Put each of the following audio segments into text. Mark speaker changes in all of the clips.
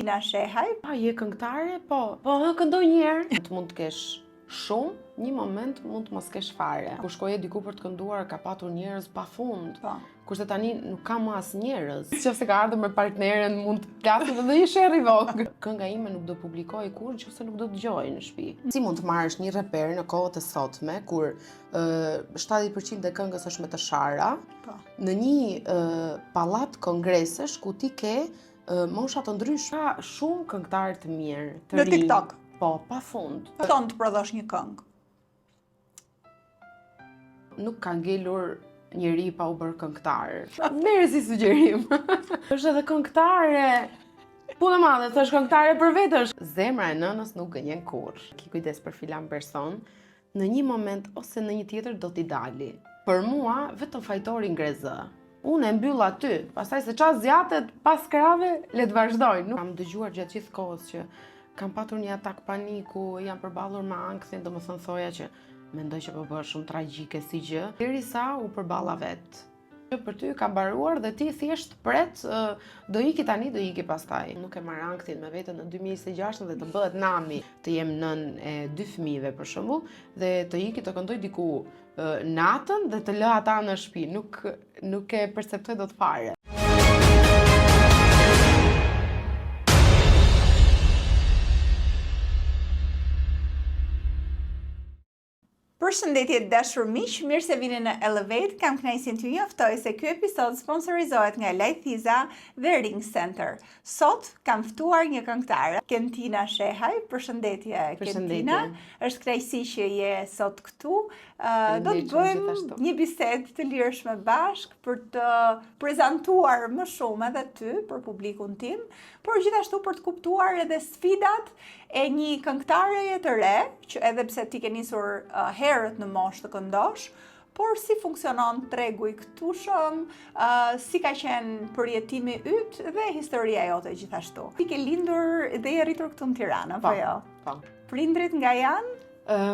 Speaker 1: Tina Shehaj.
Speaker 2: Je këngëtare? Po këndoj një herë. Mund të kesh shumë, një moment mund të mos kesh fare. Kur shkoje diku për të kënduar, ka patur njerëz pafund. Kurse tani nuk ka më as njerëz. Nëse ka ardhur me partneren, mund të plasim edhe një sherr i vogël. Kënga ime nuk do publikoj kur nëse nuk do dëgjoj në shtëpi. Si mund të marrësh një reper në kohët e sotme kur 70% e këngës është me të shara, në një pallat kongresesh ku ti ke mosha të ndryshme, ka shumë këngëtarë të mirë, të rinj.
Speaker 1: Në TikTok.
Speaker 2: Po, pafund.
Speaker 1: Ton të prodhosh një këngë.
Speaker 2: Nuk ka ngelur njeri pa u bërë këngëtar. Merë si sugjerim. Është edhe këngëtare. Punë madhe, thësh këngëtare për vetësh. Zemra e nënës nuk gënjen kurrë. Ki kujdes për filan person, në një moment ose në një tjetër do t'i dali. Për mua, vetëm fajtori ngre zë. Unë e mbyll aty, pastaj se qa zjatet pas krave, le të vazhdoj. Kam dëgjuar gjatë gjithë kohës që kam patur një atak paniku, jam përballur me anksin, domethënë thoja që mendoj që po bëhet shumë tragjike si gjë, derisa u përballa vet. Për ty ka mbaruar dhe ti thjesht pret, do iki tani, do iki pastaj. Nuk e marr anksin me veten në 2026 dhe të bëhet nami, të jem nën e 2 fëmijëve për shembull, dhe të iki të këndoj diku natën dhe të lë ata në shtëpi, nuk e perceptoj dot fare.
Speaker 1: Përshëndetje dashur miq, mirë se vini në Elevate. Kam kënaqësinë t'ju njoftoj se ky episod sponsorizohet nga Lajthiza dhe Ring Center. Sot kam ftuar një këngëtare, Kentina Shehaj. Përshëndetje Kentina. Është kënaqësi që je sot këtu. Do të bëjmë një bisedë të lirshme bashk për të prezantuar më shumë edhe ty për publikun tim, por gjithashtu për të kuptuar edhe sfidat e një këngëtare të re, që edhe pse ti ke nisur herët në moshë të këndosh, por si funksionon tregu i këtushëm, si ka qenë përjetimi yt dhe historia jote gjithashtu. Ti ke lindur dhe je rritur këtu në Tiranë, apo jo?
Speaker 2: Po.
Speaker 1: Prindrit nga janë?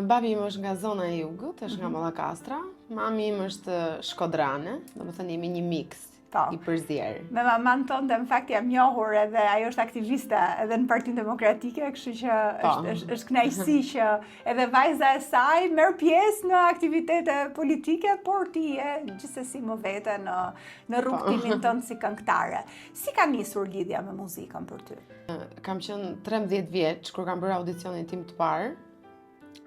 Speaker 2: Babi im është nga zona e jugut, është nga Mallakastra. Mami im është shkodrane, domethënë jemi një mix i përzierë.
Speaker 1: Me maman tonë dhe në fakt jam njohur edhe ajo është aktiviste edhe në Partinë Demokratike, kështu që është kënaqësi që edhe vajza e saj merr pjesë në aktivitete politike, por ti je gjithsesi më vete në rrugtimin tënd si këngëtare. Si ka nisur lidhja me muzikën për ty?
Speaker 2: Kam qenë 13 vjeç kur kam bërë audicionin tim të parë,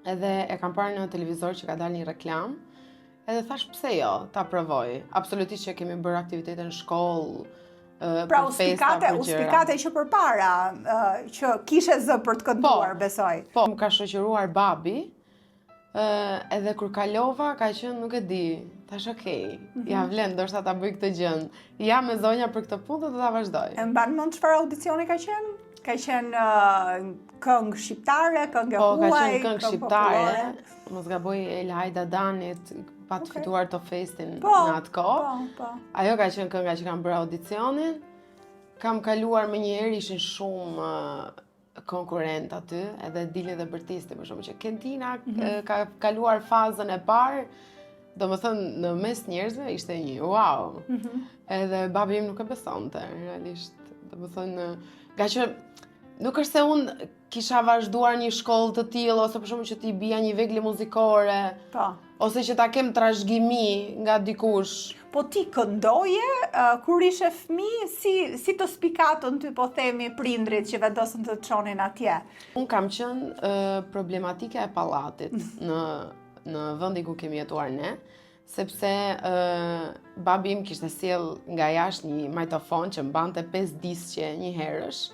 Speaker 2: edhe e kam parë në televizor që ka dalë një reklam. Edhe thash pse jo, ta provoj. Absolutisht që kemi bërë aktivitete në shkollë,
Speaker 1: pra u spikate që përpara, që kishe zë për të kënduar, besoj.
Speaker 2: Po, më ka shoqëruar babi, edhe kur kalova, ka qenë nuk e di. Thash okej, ja vlen, ndoshta ta bëj këtë gjën. Ja me zonja për këtë punë dhe do ta vazhdoj.
Speaker 1: E mban mend çfarë audicioni ka qenë? Ka qenë këngë shqiptare, këngë huaj,
Speaker 2: ka qenë këngë shqiptare. Mos gaboj Elhajda Danit, pa të fituar të festin në atë kohë. Ajo ka qenë kënga që kam bërë audicionin. Kam kaluar me një herë, ishin shumë konkurrent aty, edhe dili dhe bërtisti, për shumë që Kentina ka kaluar fazën e parë, domethënë në mes njerëzve ishte një wow. Edhe babi im nuk e besonte, realisht. Domethënë, nga që nuk është se unë kisha vazhduar një shkollë të tillë, ose për shembull që t'i bija një vegle muzikore, ose që ta kem trashëgimi nga dikush.
Speaker 1: Po ti këndoje kur ishe fëmijë, si të spikatën ty po themi prindrit që vendosën të çonin atje?
Speaker 2: Unë kam qenë problematike e pallatit në vendin ku kemi jetuar ne, sepse babi im kishte sjell nga jashtë një majtofon që mbante 5 disqe një herësh,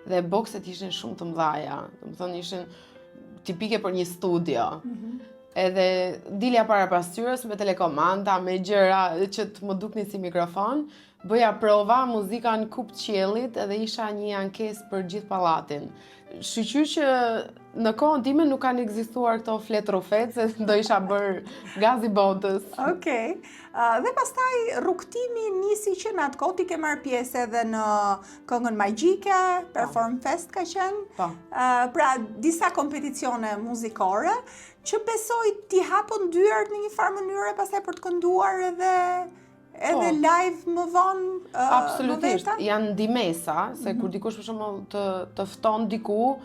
Speaker 2: dhe bokset ishin shumë të mëdhaja, domethënë ishin tipike për një studio. Edhe dilja para pasqyrës me telekomanda, me gjëra që të më duknin si mikrofon, bëja prova, muzika në kup qiellit, edhe isha një ankesë për gjithë pallatin. Shqyqy që në kohën time nuk kanë ekzistuar këto flet rufet, se do isha bërë gazi botës.
Speaker 1: Okej. Dhe pastaj rrugtimi nisi që në atë kohë ti ke marrë pjesë edhe në këngën magjike, Perform Fest ka qenë. Pra disa kompeticione muzikore, që besoj ti hapën dyert në një farë mënyre pastaj për të kënduar edhe live më vonë
Speaker 2: Absolutisht, janë ndimesa, se kur dikush për shembull të fton diku,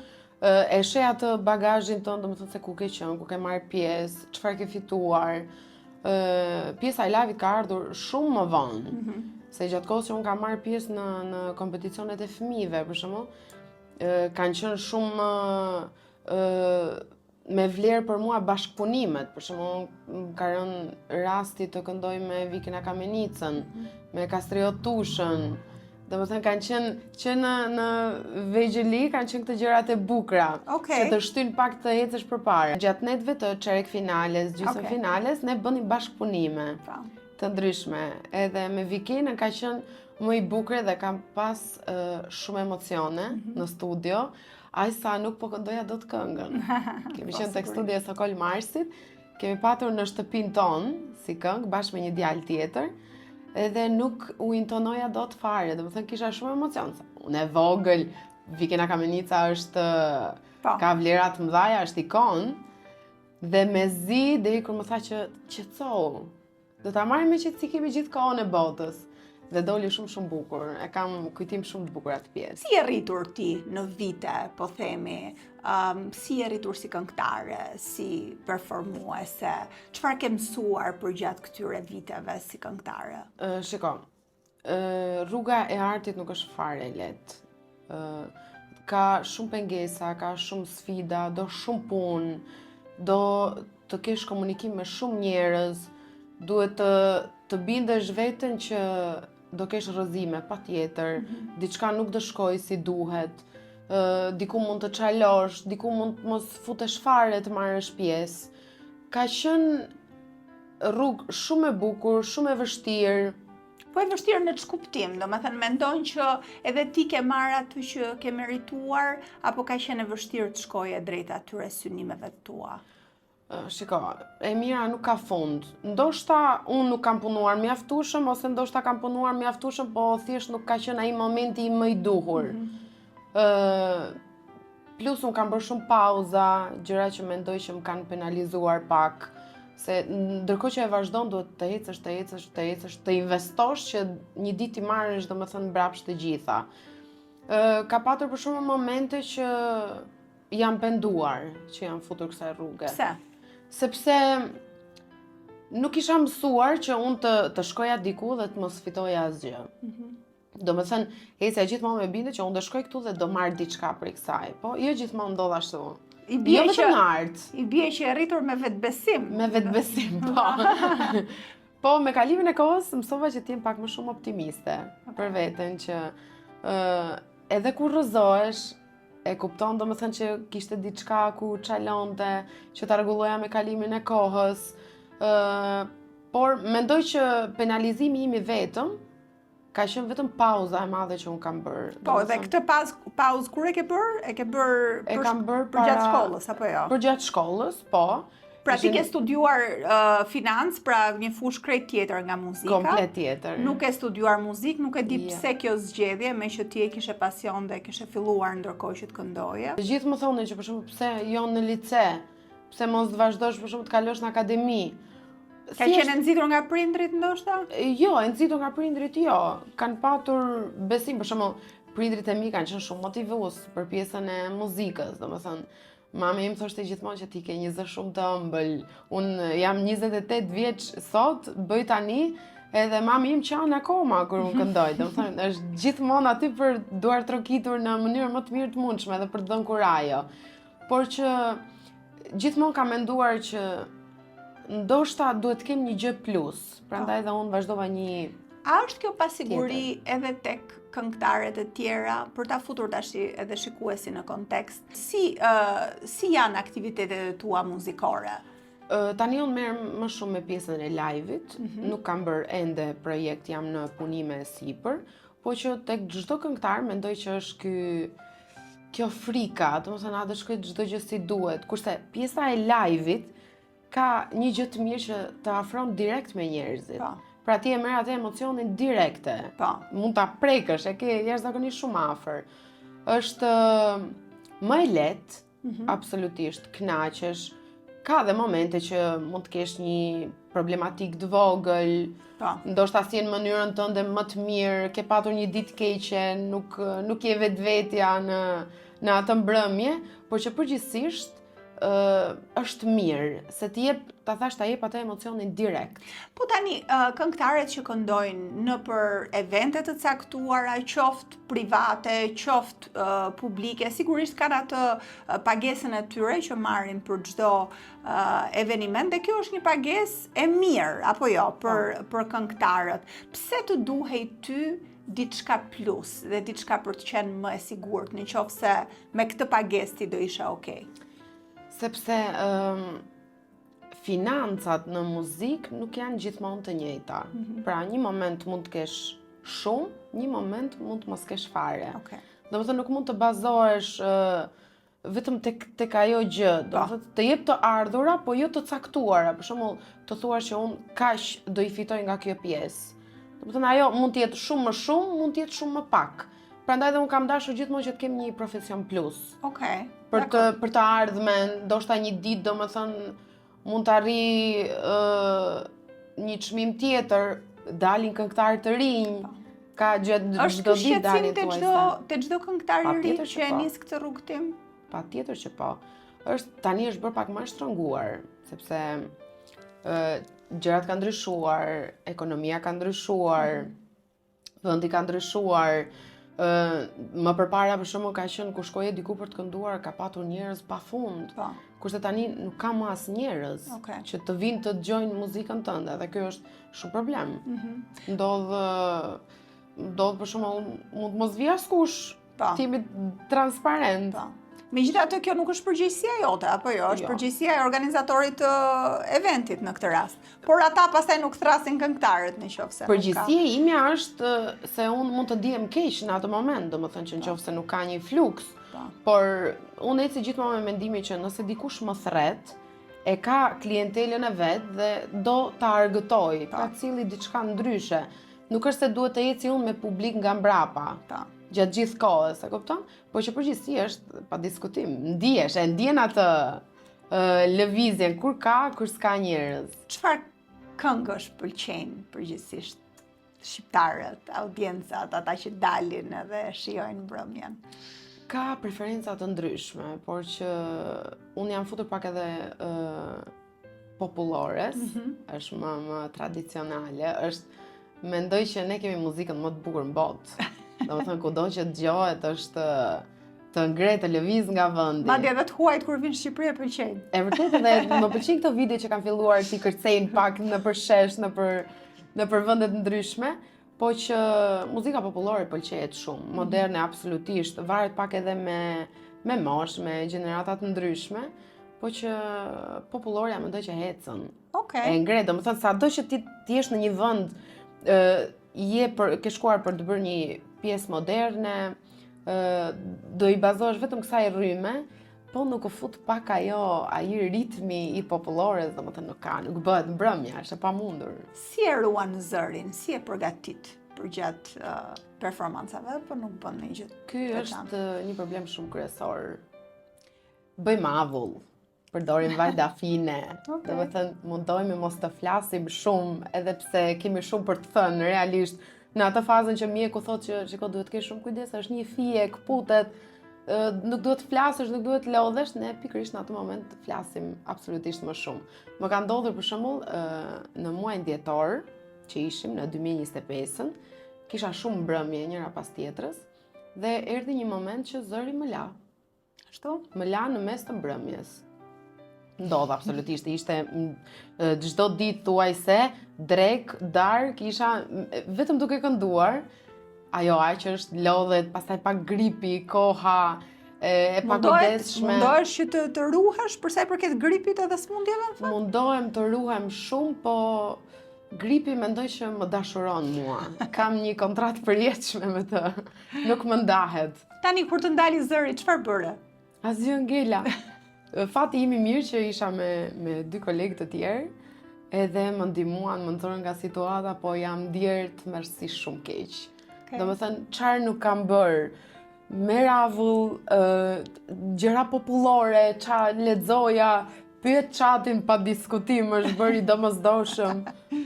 Speaker 2: e sheh atë bagazhin tënd, domethënë se ku ke qenë, ku ke marrë pjesë, çfarë ke fituar. Pjesa e live-it ka ardhur shumë më vonë. Se gjatë kohës që unë kam marrë pjesë në kompeticionet e fëmijëve, për shembull, kanë qenë shumë me vlerë për mua bashkëpunimet. Për shembull, ka rënë rasti të këndoj me Vikin Akamenicën, me Kastriot Tushën. Domethënë kanë qenë që në vegjëli kanë qenë këto gjërat e bukura, që të shtyn pak të ecësh përpara. Gjatë netëve të çerek finales, gjysmë finales, ne bënim bashkëpunime të ndryshme. Edhe me Vikin ka qenë më i bukur dhe kam pas shumë emocione në studio. Aq sa nuk po këndoja dot këngën. Kemi qenë tek studia e Sokol Marsit, kemi patur në shtëpinë tonë si këngë bashkë me një djalë tjetër. Edhe nuk u intonoja dot fare, domethënë kisha shumë emocion. Unë e vogël, Vikin Akamenicë është ka vlera të mëdha, është ikon. Dhe mezi deri kur më tha që qetësohu. Do ta marrim me qetësi, kemi gjithë kohën e botës. Dhe doli shumë bukur. E kam kujtim shumë të bukur atë pjesë.
Speaker 1: Si e rritur ti në vite, po themi, si e rritur si këngëtare, si performuese, çfarë ke mësuar për gjatë këtyre viteve si këngëtare?
Speaker 2: Shiko, rruga e artit nuk është fare e lehtë. Ka shumë pengesa, ka shumë sfida, do shumë punë, do të kesh komunikim me shumë njerëz, duhet të bindesh veten që do kesh rrëzime, patjetër, diçka nuk do shkojë si duhet, diku mund të çalosh, diku mund mos futesh fare të marrësh pjesë. Ka qenë rrugë shumë e bukur, shumë e vështirë.
Speaker 1: Po e vështirë në ç'kuptim, domethënë mendon që edhe ti ke marrë aty që ke merituar, apo ka qenë e vështirë të shkoje drejt atyre synimeve tua?
Speaker 2: Shiko, e mira nuk ka fund. Ndoshta unë nuk kam punuar mjaftueshëm, ose ndoshta kam punuar mjaftueshëm, po thjesht nuk ka qenë ai momenti më i duhur. Plus unë kam bërë shumë pauza, gjëra që mendoj që më kanë penalizuar pak, se ndërkohë që e vazhdon duhet të ecësh, të investosh që një ditë i marrësh domethënë mbrapsht të gjitha. Ka patur për shumë momente që jam penduar që jam futur kësaj rruge.
Speaker 1: Pse?
Speaker 2: Sepse nuk isha mësuar që unë të shkoja diku dhe të mos fitoja asgjë. Domethënë, ecja gjithmonë me bindje që unë do shkoj këtu dhe do marr diçka prej kësaj, po jo gjithmonë ndodh ashtu.
Speaker 1: I bie
Speaker 2: që
Speaker 1: e rritur me vetbesim.
Speaker 2: Me vetbesim, po. Po me kalimin e kohës mësova që të jem pak më shumë optimiste për veten, që edhe kur rrëzohesh, e kupton domethënë që kishte diçka ku çalonte, që ta rregulloja me kalimin e kohës. Por mendoj që penalizimi im i vetëm ka qenë vetëm pauza e madhe që unë kam bërë.
Speaker 1: Po, dhe këtë pauzë kur e ke bërë? E ke bërë për gjatë shkollës, apo jo?
Speaker 2: Për gjatë shkollës, po.
Speaker 1: Pra ti ke studiuar financë, pra një fushë krejt tjetër nga muzika.
Speaker 2: Komplet tjetër.
Speaker 1: Nuk e studiuar muzikë, nuk e di pse kjo zgjedhje, me që ti e kishe pasion dhe kishe filluar ndërkohë që të këndoje.
Speaker 2: Të gjithë më thonin që për shembull pse jo në lice, pse mos të vazhdosh për shembull të kalosh në akademi.
Speaker 1: Ka qenë nxitur nga prindrit ndoshta?
Speaker 2: Jo, e nxitur nga prindrit jo. Kanë patur besim, për shembull, prindrit e mi kanë qenë shumë motivues për pjesën e muzikës, domethënë mami im thoshte gjithmonë që ti ke një zë shumë të ëmbël. Unë jam 28 vjeç sot, bëj tani, edhe mami im qanë akoma kur unë këndoj. Domethënë është gjithmonë aty për duar trokitur në mënyrë më të mirë të mundshme dhe për të dhënë kurajo. Por që gjithmonë kam menduar që ndoshta duhet të kem një gjë plus. Prandaj dhe unë vazhdova një.
Speaker 1: A është kjo pasiguri edhe tek këngëtarët e tjera, për ta futur tash edhe shikuesi në kontekst? Si janë aktivitetet e tua muzikore?
Speaker 2: Tani unë merr më shumë me pjesën e live-it, nuk kam bërë ende projekt, jam në punime sipër, po që tek çdo këngëtar mendoj që është kjo frika, domethënë a do shkoj çdo gjë si duhet, kurse pjesa e live-it ka një gjë të mirë që të afron direkt me njerëzit. Pra ti e merr atë emocionin direkte. Mund ta prekësh, e ke jashtëzakonisht shumë afër. Është më e lehtë, absolutisht, kënaqesh. Ka dhe momente që mund të kesh një problematik të vogël,
Speaker 1: Po.
Speaker 2: ndoshta si në mënyrën tënde më të mirë, ke patur një ditë keqe, nuk je vetvetja në atë mbrëmje, por që përgjithsisht është mirë, se ta jep atë emocionin direkt.
Speaker 1: Po tani, këngëtarët që këndojnë në për evente të caktuara, qoftë private, qoftë publike, sigurisht kanë atë pagesën e tyre që marrin për çdo eveniment, dhe kjo është një pagesë e mirë, apo jo, për këngëtarët. Pse të duhej ty diçka plus dhe diçka për të qenë më e sigurt, në qoftë se me këtë pagesë ti do isha okay?
Speaker 2: Sepse financat në muzikë nuk janë gjithmonë të njëjta. Pra, një moment mund të kesh shumë, një moment mund të mos kesh fare.
Speaker 1: Okay.
Speaker 2: Domethënë nuk mund të bazohesh vetëm tek ajo gjë. Domethënë të jep të ardhura, po jo të caktuara. Për shembull, të thuash që unë kaq do i fitoj nga kjo pjesë. Domethënë ajo mund të jetë shumë më shumë, mund të jetë shumë më pak. Prandaj dhe unë kam dashur gjithmonë që të kem një profesion plus.
Speaker 1: Okay.
Speaker 2: Për të ardhmen, ndoshta një ditë domethënë mund të arri një çmim tjetër, dalin këngëtarë të rinj, ka çdo ditë dalin
Speaker 1: te çdo këngëtar i ri që e nis këtë rrugtim?
Speaker 2: Patjetër që po. Tani është bërë pak më shtrënguar, sepse gjërat kanë ndryshuar, ekonomia ka ndryshuar, vendi ka ndryshuar. Më përpara për shembull ka qenë kur shkoje diku për të kënduar, ka patur njerëz pafund. Kurse tani nuk ka më as njerëz që të vinë të dëgjojnë muzikën tënde, dhe kjo është shumë problem. Ndodh për shembull mund mos vi askush, ti jemi transparent.
Speaker 1: Megjithatë, kjo nuk është përgjegjësia jote, apo jo? Është përgjegjësia e organizatorit të eventit në këtë rast. Por ata pastaj nuk thrasin këngëtarët nëse
Speaker 2: përgjegjësia ime është se unë mund të ndihem keq në atë moment, domethënë që nëse nuk ka një fluks. Por unë eci gjithmonë me mendimin që nëse dikush më thret, e ka klientelën e vet dhe do ta argëtoj, ka cili diçka ndryshe. Nuk është se duhet të eci unë me publik nga mbrapa. Gjatë gjithë kohës, e kupton? Po që përgjithësi është pa diskutim. Ndjen atë lëvizjen kur s'ka njerëz.
Speaker 1: Çfarë këngësh pëlqejnë përgjithsisht shqiptarët, audiencët, ata që dalin edhe shijojnë mbrëmjen?
Speaker 2: Ka preferenca të ndryshme, por që unë jam futur pak edhe popullores, është më tradicionale, mendoj që ne kemi muzikën më të bukur në botë. Domethënë kudo që dëgjohet është të ngretë, të lëviz nga vendi.
Speaker 1: Madje edhe të huajt kur vinë në Shqipëri e pëlqejnë.
Speaker 2: E vërtetë, dhe më pëlqejnë këto video që kanë filluar ti kërcejnë pak nëpër shesh, nëpër vende të ndryshme, po që muzika popullore pëlqejet shumë, moderne absolutisht, varet pak edhe me mosh, me gjenerata të ndryshme, po që popullorja mendoj që ecën. E ngretë, domethënë sado që ti jesh në një vend, ke shkuar për të bërë një pjesë moderne, do i bazohesh vetëm kësaj rryme, po nuk u fut pak ai ritmi i popullores, domethënë nuk bëhet mbrëmja, është e pamundur.
Speaker 1: Si e ruan zërin, si e përgatit përgjatë performancave, po nuk bën një gjë?
Speaker 2: Ky është një problem shumë kryesor. Bëjmë avull, përdorim vajda fine, domethënë mundohemi mos të flasim shumë, edhe pse kemi shumë për të thënë realisht. Në atë fazën që mjeku thotë që shiko duhet të kesh shumë kujdes, është një fije, kputet, nuk duhet të flasësh, nuk duhet të lodhesh, ne pikërisht në atë moment flasim absolutisht më shumë. Më ka ndodhur për shembull në muajin dhjetor, që ishim në 2025-ën, kisha shumë mbrëmje njëra pas tjetrës dhe erdhi një moment që zëri më la.
Speaker 1: Ashtu?
Speaker 2: Më la në mes të mbrëmjes. Ndodh absolutisht, ishte çdo ditë thuaj se drek, dark, isha vetëm duke kënduar. Ajo aq është lodhet, pastaj pak gripi, koha e pakujdesshme.
Speaker 1: Mundohesh që të ruhesh për sa i përket gripit edhe smundjeve?
Speaker 2: Mundohem të ruhem shumë, po gripi mendoj që më dashuron mua. Kam një kontratë përjetshme me të. Nuk më ndahet.
Speaker 1: Tani kur të ndali zëri, çfarë bëre?
Speaker 2: Asgjë ngela. Fati im i mirë që isha me dy kolegë të tjerë, edhe më ndihmuan, më nxorën nga situata, po jam ndier tmerrsisht shumë keq. Domethënë, çfarë nuk kam bërë? Merr avull, gjëra popullore, çfarë lexoja, pyet qatin pa diskutim, është bëri domosdoshëm.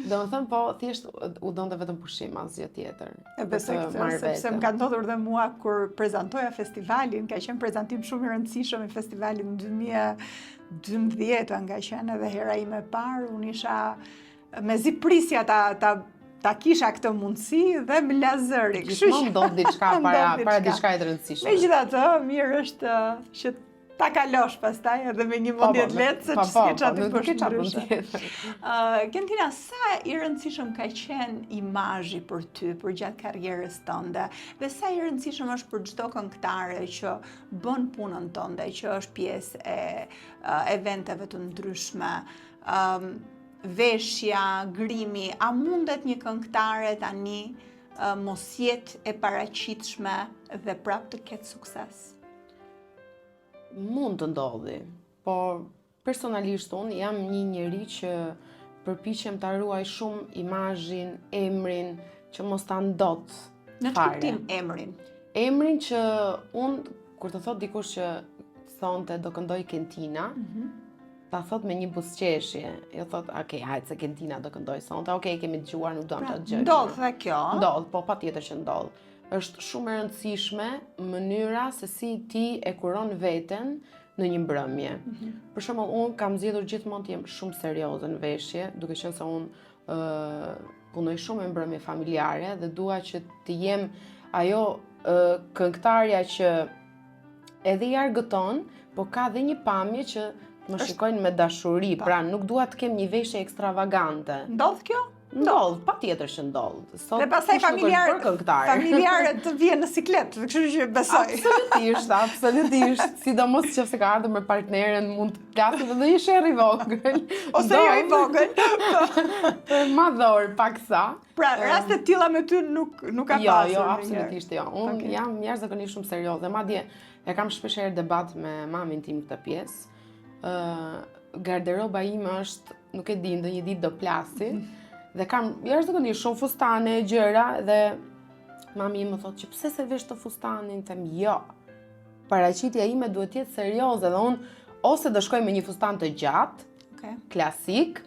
Speaker 2: Domethënë po thjesht u donte vetëm pushim, asgjë tjetër.
Speaker 1: E besoj këtë, sepse më ka ndodhur dhe mua kur prezantoja festivalin, ka qenë prezantim shumë i rëndësishëm i festivalit në 2012, nga qenë edhe hera ime e parë, unë isha mezi prisja ta kisha këtë mundësi dhe më la zëri.
Speaker 2: Gjithmonë ndodh diçka para diçka të rëndësishme.
Speaker 1: Megjithatë, mirë është që ta kalosh pastaj edhe me një mendje të lehtë, se s'ke çfarë të bësh ndryshe. Kentina, sa i rëndësishëm ka qenë imazhi për ty për gjatë karrierës tënde dhe sa i rëndësishëm është për çdo këngëtare që bën punën tënde, që është pjesë e eventeve të ndryshme, veshja, grimi, a mundet një këngëtare tani mos jetë e paraqitshme dhe prap të ketë sukses?
Speaker 2: Mund të ndodhi, por personalisht unë jam një njeri që përpiqem ta ruaj shumë imazhin, emrin, që mos ta ndot fare.
Speaker 1: Në çfarë tim emrin?
Speaker 2: Emrin që unë, kur të thot dikush që thonte do këndoj Kentina, ta thot me një buzëqeshje, jo thot, okay, hajtë se Kentina do këndoj sonte, okay, kemi dëgjuar, nuk duam ta dëgjojmë.
Speaker 1: Ndodh dhe kjo?
Speaker 2: Ndodh, po patjetër që ndodh. Është shumë e rëndësishme mënyra se si ti e kuron veten në një mbrëmje. Për shembull, unë kam zgjedhur gjithmonë të jem shumë serioze në veshje, duke qenë se unë punoj shumë me mbrëmje familjare dhe dua që të jem ajo këngëtarja që edhe i argëton, po ka dhe një pamje që më shikojnë me dashuri, pra nuk dua të kem një veshje ekstravagante.
Speaker 1: Ndodh kjo?
Speaker 2: Ndodh, patjetër që ndodh.
Speaker 1: Dhe pastaj familjarët të vjen në siklet, kështu që besoj.
Speaker 2: Absolutisht, sidomos nëse ka ardhur me partneren, mund të plasim edhe një sherr i vogël.
Speaker 1: Ose jo i vogël.
Speaker 2: Madhor paksa.
Speaker 1: Pra, raste të tilla me ty nuk ka pasur.
Speaker 2: Jo, absolutisht jo. Unë jam jashtëzakonisht shumë serioze. Madje e kam shpeshherë debat me mamin tim këtë pjesë. Garderoba ime është, nuk e di, ndonjë ditë do plasi. Dhe kam jashtëzakonisht shumë fustane, gjëra, dhe mami im më thotë që pse se vesh të fustanin, them jo. Paraqitja ime duhet të jetë serioze dhe unë ose do shkoj me një fustan të gjatë, klasik,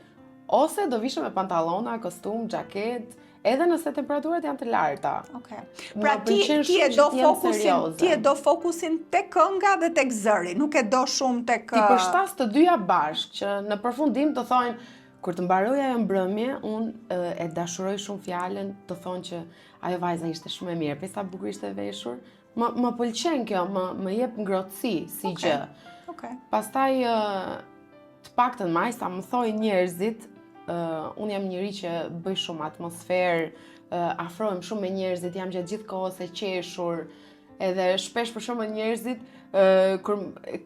Speaker 2: ose do vishëm me pantallona, kostum, xhaket, edhe nëse temperaturat janë të larta.
Speaker 1: Pra ti e do fokusin tek kënga dhe tek zëri, nuk e do shumë tek...
Speaker 2: Ti përshtas të dyja bashkë, që në përfundim të thojnë, kur të mbaroj ajo mbrëmje, unë e dashuroj shumë fjalën të thonë që ajo vajza ishte shumë e mirë, pesa bukur ishte veshur. Më pëlqen kjo, më jep ngrohtësi si gjë. Pastaj të paktën majsa më thoi njerëzit, unë jam njëri që bëj shumë atmosferë, afrohem shumë me njerëzit, jam gjatë gjithë kohës e qeshur, edhe shpesh për shumë njerëzit kur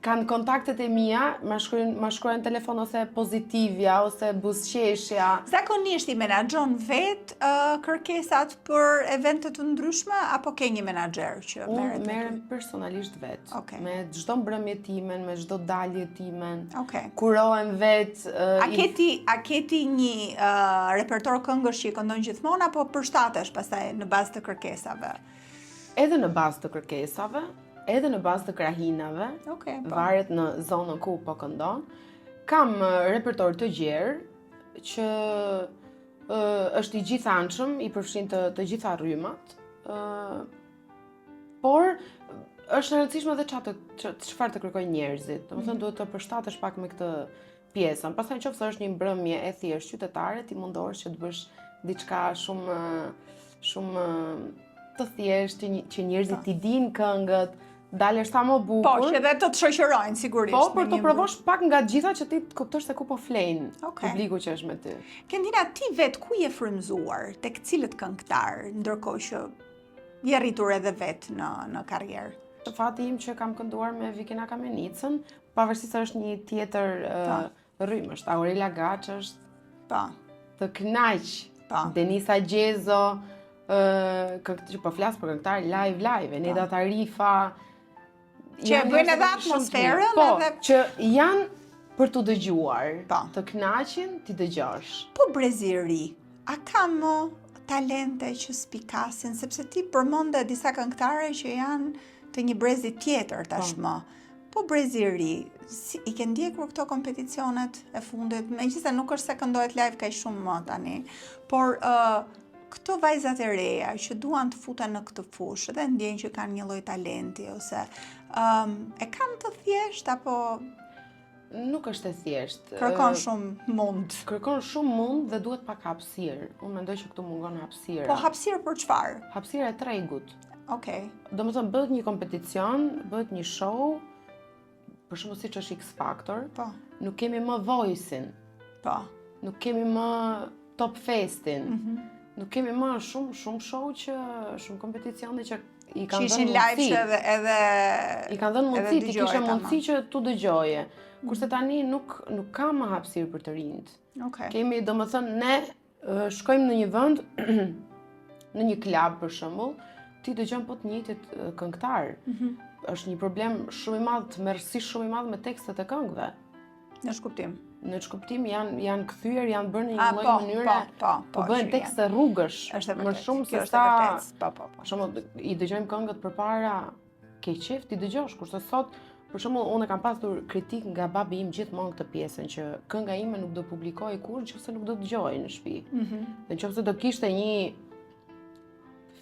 Speaker 2: kanë kontaktet e mia, ma shkruajnë telefon ose pozitivja ose buzëqeshja.
Speaker 1: Zakonisht i menaxhon vet kërkesat për evente të ndryshme apo ke një menaxher që merret?
Speaker 2: Unë merrem personalisht vet. Me çdo mbrëmje timen, me çdo dalje timen. Kurohem vet.
Speaker 1: A ke ti një repertor këngësh që i këndon gjithmonë apo përshtatesh pastaj në bazë të kërkesave?
Speaker 2: Edhe në bazë të kërkesave, edhe në bazë të krahinave, varet në zonën ku po këndon. Kam repertor të gjerë, që është i gjithanshëm, i përfshin të gjitha rrymat, por është e rëndësishme edhe çfarë të kërkojnë njerëzit. Domethënë duhet të përshtatesh pak me këtë pjesën. Pastaj nëse është një mbrëmje e thjeshtë qytetare, ti mundohesh që të bësh diçka shumë të thjeshtë, që njerëzit t'i dinë këngët, dalësh sa më bukur.
Speaker 1: Po, që edhe të shoqërojnë sigurisht.
Speaker 2: Po, për të provosh pak nga gjitha që ti të kuptosh se ku po flenë publiku që është me ty.
Speaker 1: Kentina, ti vet ku je frymzuar, tek cilët këngëtar, ndërkohë që je rritur edhe vet në karrierë?
Speaker 2: Fati im që kam kënduar me Vikina Kamenicën, pavarësisht se është një tjetër rrymë, është Aurela Gaç, është të knaq, Denisa Gjezo, që po flas për këngëtar live, Neda Tarifa,
Speaker 1: që e bëjnë edhe atmosferën,
Speaker 2: po, që janë për të dëgjuar, të kënaqin, ti dëgjosh.
Speaker 1: Po Breziri, a ka më talente që spikasin, sepse ti përmende disa këngëtare që janë të një brezi tjetër tashmë. Po Brezi I Ri, I ke ndjekur këto kompeticionet e fundit, megjithëse nuk është se këndohet live kaq shumë më tani, por këto vajzat e reja që duan të futen në këtë fushë dhe ndjejnë që kanë një lloj talenti ose e kanë të thjesht apo
Speaker 2: nuk është e thjeshtë.
Speaker 1: Kërkon shumë mund.
Speaker 2: Kërkon shumë mund dhe duhet pak hapësirë. Unë mendoj që këtu mungon hapësira.
Speaker 1: Po hapësirë për çfarë?
Speaker 2: Hapësira e tregut.
Speaker 1: Okej.
Speaker 2: Domethënë bëhet një kompeticion, bëhet një show, për shembull siç është X Factor.
Speaker 1: Po.
Speaker 2: Nuk kemi më Voice-in.
Speaker 1: Po.
Speaker 2: Nuk kemi më Top Festin. Nuk kemi më shumë show që shumë kompeticione që I kanë dhënë
Speaker 1: live që edhe
Speaker 2: I kanë dhënë mundësi, ti kishe mundësi që tu dëgjoje. Kurse tani nuk ka më hapësirë për të rinjt.
Speaker 1: Okay.
Speaker 2: Kemi, domethënë, ne shkojmë në një vend, në një klub për shembull, ti dëgjon po të njëjtit këngëtar. Është një problem shumë I madh, tmerrësisht shumë I madh me tekstet e këngëve.
Speaker 1: Në shkuptim.
Speaker 2: Në shkuptim janë kthyer, janë bërë në një lloj mënyre. Po bëhen tekste rrugësh. Më shumë se sa.
Speaker 1: Po.
Speaker 2: Për shembull, I dëgjojmë këngët përpara ke qef ti dëgjosh, kurse sot për shembull, unë kam pasur kritik nga babi im gjithmonë këtë pjesën që kënga ime nuk do publikohej kurrë nëse nuk do dëgjohej në shtëpi. Dhe nëse do kishte një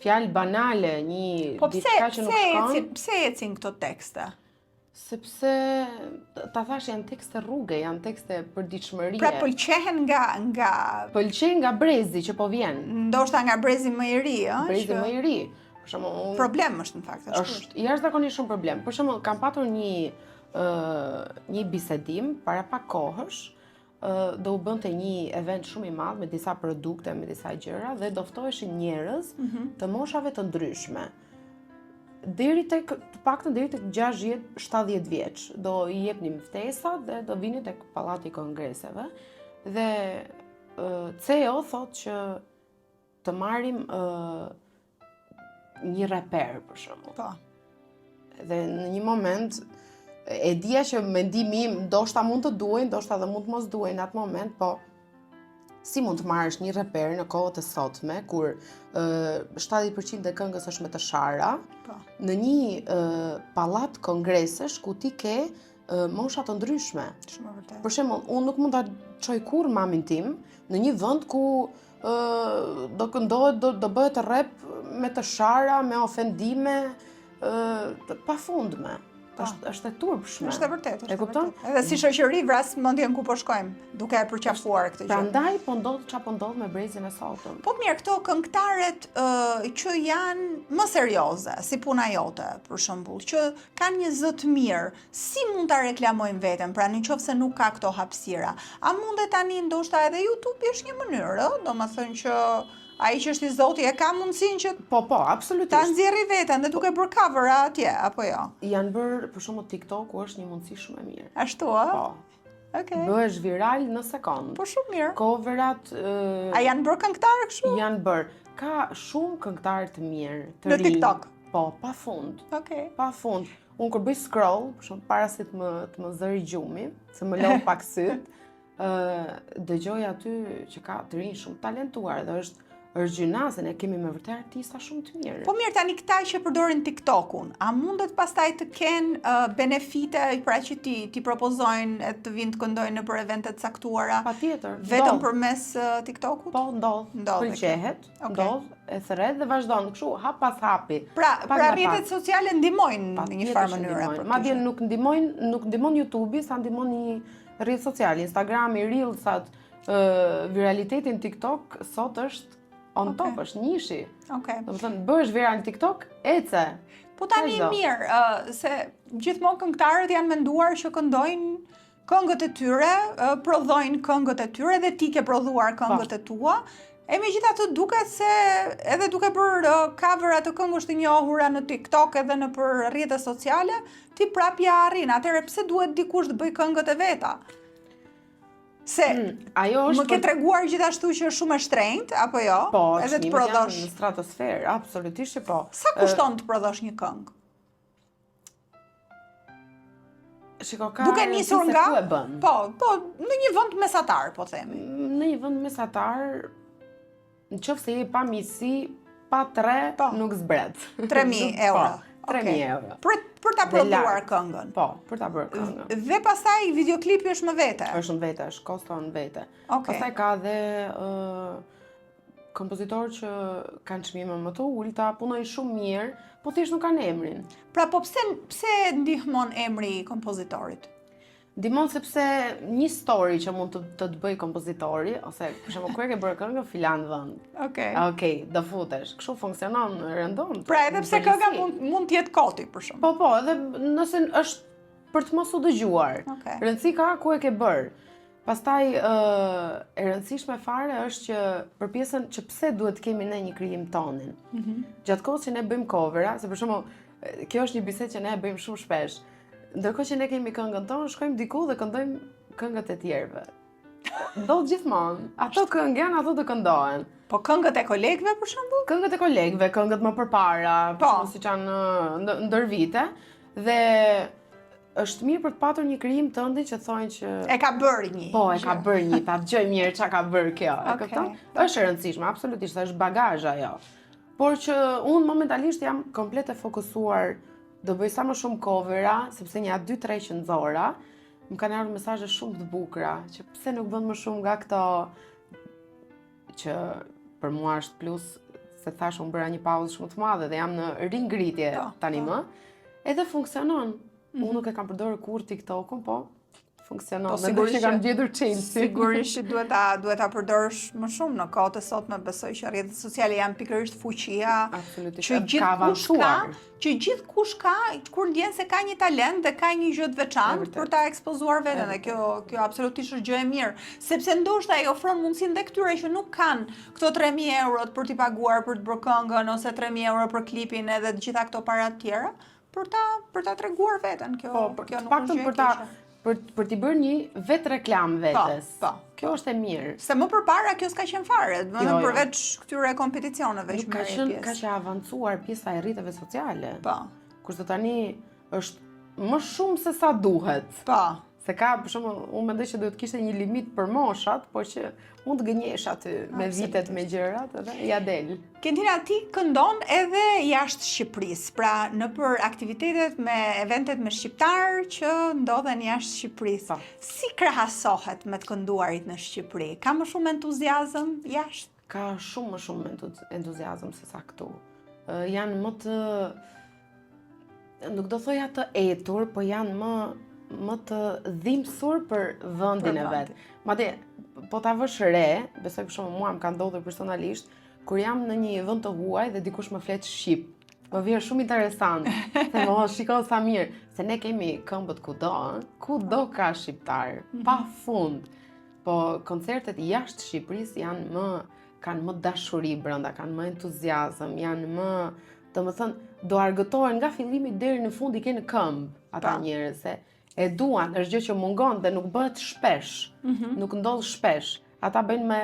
Speaker 2: fjalë banale, një diçka që nuk shkon.
Speaker 1: Pse ecin këto tekste?
Speaker 2: Sepse ta thash janë tekste rruge, janë tekste përditshmërie.
Speaker 1: Pra pëlqehen nga
Speaker 2: pëlqen nga brezi që po vjen.
Speaker 1: Ndoshta nga brezi më I ri,
Speaker 2: Brezi më I ri. Për shembull,
Speaker 1: problem është në fakt,
Speaker 2: është jashtëzakonisht shumë problem. Për shembull, kam patur një bisedim para pak kohësh, do u bënte një event shumë I madh me disa produkte, me disa gjëra dhe do ftoheshin njerëz të moshave të ndryshme. Deri tek të paktën deri tek 60-70 vjeç do I jepnim ftesa dhe do vini tek pallati I kongreseve dhe CEO thotë që të marrim një reper për shembull.
Speaker 1: Po.
Speaker 2: Dhe në një moment e dija që mendimi im ndoshta mund të duajnë, ndoshta edhe mund të mos duajnë në atë moment, po si mund të marrësh një reper në kohët e sotme kur 70% e këngës është me të shara, në një pallat kongresesh ku ti ke mosha të ndryshme.
Speaker 1: Shumë vërtet.
Speaker 2: Për shembull, unë nuk mund ta çoj kurrë mamin tim në një vend ku do këndohet, do bëhet rap me të shara, me ofendime, pafundme. Është e turpshme.
Speaker 1: Është e vërtetë.
Speaker 2: E kupton?
Speaker 1: Edhe si shoqëri vras mendjen ku po shkojmë, duke e përqafuar këtë gjë.
Speaker 2: Prandaj po ndodh çfarë po ndodh me brezin e sotëm.
Speaker 1: Po mirë, këto këngëtarët që janë më serioze, si puna jote, për shembull, që kanë një zë të mirë, si mund ta reklamojnë veten, pra nëse nuk ka këto hapësira? A mundet tani ndoshta edhe YouTube është një mënyrë, domethënë që ai që është I Zoti e ka mundësinë që
Speaker 2: Po, absolutisht.
Speaker 1: Ta nxjerrë veten dhe duke bërë cover atje apo jo?
Speaker 2: Janë bërë, për shembull TikTok-u është një mundësi shumë e mirë.
Speaker 1: Ashtu ë?
Speaker 2: Po.
Speaker 1: Okej.
Speaker 2: Bëhesh viral në sekond.
Speaker 1: Po shumë mirë.
Speaker 2: Coverat
Speaker 1: A janë bërë këngëtarë kështu?
Speaker 2: janë bërë. Ka shumë këngëtarë të mirë, të
Speaker 1: Në
Speaker 2: rinj.
Speaker 1: TikTok?
Speaker 2: Po, pafund.
Speaker 1: Okej.
Speaker 2: Pafund. Unë kur bëj scroll, për shembull para se të më zëri gjumi, se më lëm pak syt, dëgjoj aty që ka të rinj shumë talentuar dhe është gjynase, ne kemi me vërtet artista shumë të mirë.
Speaker 1: Po mirë, tani këta që përdorin TikTok-un, a mundet pastaj të kenë benefite, pra që ti propozojnë e të vinë të këndojnë në për evente të caktuara?
Speaker 2: Patjetër.
Speaker 1: Vetëm përmes TikTok-ut?
Speaker 2: Po, ndodh. Pëlqehet, ndodh, e thret dhe vazhdon kështu, hap pas hapi.
Speaker 1: Pra rrjetet sociale ndihmojnë në një farë mënyre.
Speaker 2: Madje nuk ndihmon YouTube-i, sa ndihmon një rrjet social, Instagrami, Reelsat, viralitetin TikTok sot është on top, është nishi.
Speaker 1: Okej.
Speaker 2: Domethënë bëhesh viral në TikTok, ece.
Speaker 1: Po tani mirë, se gjithmonë këngëtarët janë menduar që këndojnë këngët e tyre, prodhojnë këngët e tyre dhe ti ke prodhuar këngët e tua. E megjithatë duket se edhe duke bërë cover të këngësh të njohura në TikTok edhe në për rrjete sociale, ti prap ja arrin. Atëherë pse duhet dikush të bëj këngët e veta? Se
Speaker 2: ajo është
Speaker 1: më ke treguar gjithashtu që është shumë e shtrenjtë, apo jo?
Speaker 2: Po,
Speaker 1: edhe të prodhosh
Speaker 2: në stratosferë, absolutisht që po.
Speaker 1: Sa kushton të prodhosh një këngë?
Speaker 2: Shiko, ka
Speaker 1: duke nisur nga
Speaker 2: ku e bën.
Speaker 1: Po, në një vend mesatar, po themi.
Speaker 2: Në një vend mesatar, nëse je pa misi, pa 3 nuk zbret.
Speaker 1: 3.000 euro.
Speaker 2: 3.000 euro.
Speaker 1: Për ta prodhuar këngën.
Speaker 2: Po, për ta bërë këngën.
Speaker 1: Dhe pastaj videoklipi është më vete.
Speaker 2: Është në vete, është koston në vete.
Speaker 1: Okej.
Speaker 2: Pastaj ka dhe kompozitorë që kanë çmime më të ulta, punojnë shumë mirë, po thjesht nuk kanë emrin.
Speaker 1: Pra po pse ndihmon emri i kompozitorit?
Speaker 2: Ndihmon sepse një story që mund të bëj kompozitori, ose për shembull kur e ke bërë këngën filan vend. Okej, do futesh. Kështu funksionon rëndom.
Speaker 1: Pra edhe pse kënga mund të jetë koti për shembull.
Speaker 2: Po, edhe nëse është për të mos u dëgjuar. Rëndësi ka ku e ke bërë. Pastaj e rëndësishme fare është që për pjesën që pse duhet të kemi ne një krijim tonin. Gjatë kohës që ne bëjmë covera, se për shembull kjo është një bisedë që ne e bëjmë shumë shpesh. Ndërkohë që ne kemi këngën tonë, shkojmë diku dhe këndojmë këngët e tjerëve. Ndodh gjithmonë. Ato këngë janë, ato të këndohen.
Speaker 1: Po këngët e kolegëve për shembull?
Speaker 2: Këngët e kolegëve, këngët më përpara, siç janë ndër vite, dhe është mirë për të patur një krijim tëndin që thonë që
Speaker 1: e ka bërë një.
Speaker 2: Po, e ka bërë një, ta dëgjoj mirë çka ka bërë kjo. E kupton? Është e rëndësishme, absolutisht, është bagazh ajo. Por që unë momentalisht jam komplet e fokusuar, do bëj sa më shumë covera, sepse një 2-3 që nxora, më kanë ardhur mesazhe shumë të bukura, që pse nuk bën më shumë nga këto, që për mua është plus, se thash unë bëra një pauzë shumë të madhe dhe jam në ringritje tani më, edhe funksionon. Unë nuk e kam përdorur kur TikTok-un, po funksionon.
Speaker 1: Po sigurisht
Speaker 2: që kam gjetur Chelsea.
Speaker 1: Sigurisht që duhet ta përdorësh më shumë në kohët e sotme, besoj që rrjetet sociale janë pikërisht fuqia që gjithkush ka kur ndjen se ka një talent dhe ka një gjë të veçantë për ta ekspozuar veten, dhe kjo absolutisht është gjë e mirë, sepse ndoshta ai ofron mundësinë dhe këtyre që nuk kanë këto 3.000 eurot për t'i paguar për të bërë këngën, ose 3.000 euro për klipin edhe të gjitha këto para të tjera, për ta treguar veten. Kjo nuk është gjë e keqe.
Speaker 2: Për t'i bërë një vetë reklam vetes.
Speaker 1: Po.
Speaker 2: Kjo është e mirë.
Speaker 1: Se më përpara kjo s'ka qenë fare, përveç këtyre kompeticioneve që merr pjesë.
Speaker 2: Ka që avancuar pjesa e rrjeteve sociale.
Speaker 1: Po.
Speaker 2: Kurse tani është më shumë se sa duhet.
Speaker 1: Po.
Speaker 2: Se ka, për shembull, unë mendoj që duhet kishte një limit për moshat, por që mund të gënjesh aty me vitet, me gjërat, edhe ja del.
Speaker 1: Kentina, ti këndon edhe jashtë Shqipërisë, pra nëpër aktivitetet me eventet me shqiptar që ndodhen jashtë Shqipërisë. Si krahasohet me të kënduarit në Shqipëri? Ka më shumë entuziazëm jashtë?
Speaker 2: Ka shumë më shumë entuziazëm se sa këtu. Janë më të, nuk do thoja të etur, po janë më të dhimbësur për vendin e vet. Madje po ta vësh re, besoj për shembull mua më ka ndodhur personalisht, kur jam në një vend të huaj dhe dikush më flet shqip. Më vjen shumë interesant. Se më shikoj sa mirë, se ne kemi këmbët kudo ka shqiptar, pafund. Po koncertet jashtë Shqipërisë kanë më dashuri brenda, kanë më entuziazëm, janë më, domethënë, do argëtohen nga fillimi deri në fund, i kanë këmbë ata njerëz, se e duan, është gjë që mungon dhe nuk bëhet shpesh, nuk ndodh shpesh. Ata bëjnë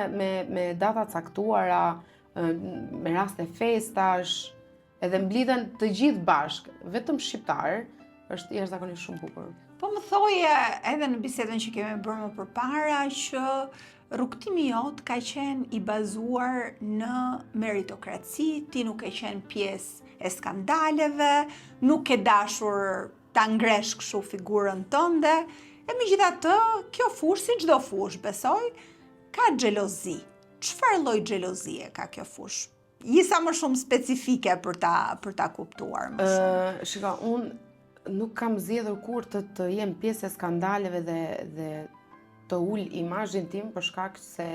Speaker 2: me data caktuara, me raste festash, edhe mblidhen të gjithë bashk, vetëm shqiptar, është jashtëzakonisht shumë bukur.
Speaker 1: Po më thoje edhe në bisedën që kemi bërë më përpara që rrugtimi jot ka qenë i bazuar në meritokraci, ti nuk e qenë pjesë e skandaleve, nuk e dashur ta ngresh kështu figurën tënde, e megjithatë, kjo fushë, si çdo fushë, besoj, ka xhelozi. Çfarë lloj xhelozie ka kjo fushë? Jesa më shumë specifike për ta kuptuar më shumë.
Speaker 2: Shiko, unë nuk kam zgjedhur kur të jem pjesë e skandaleve dhe të ul imazhin tim për shkak se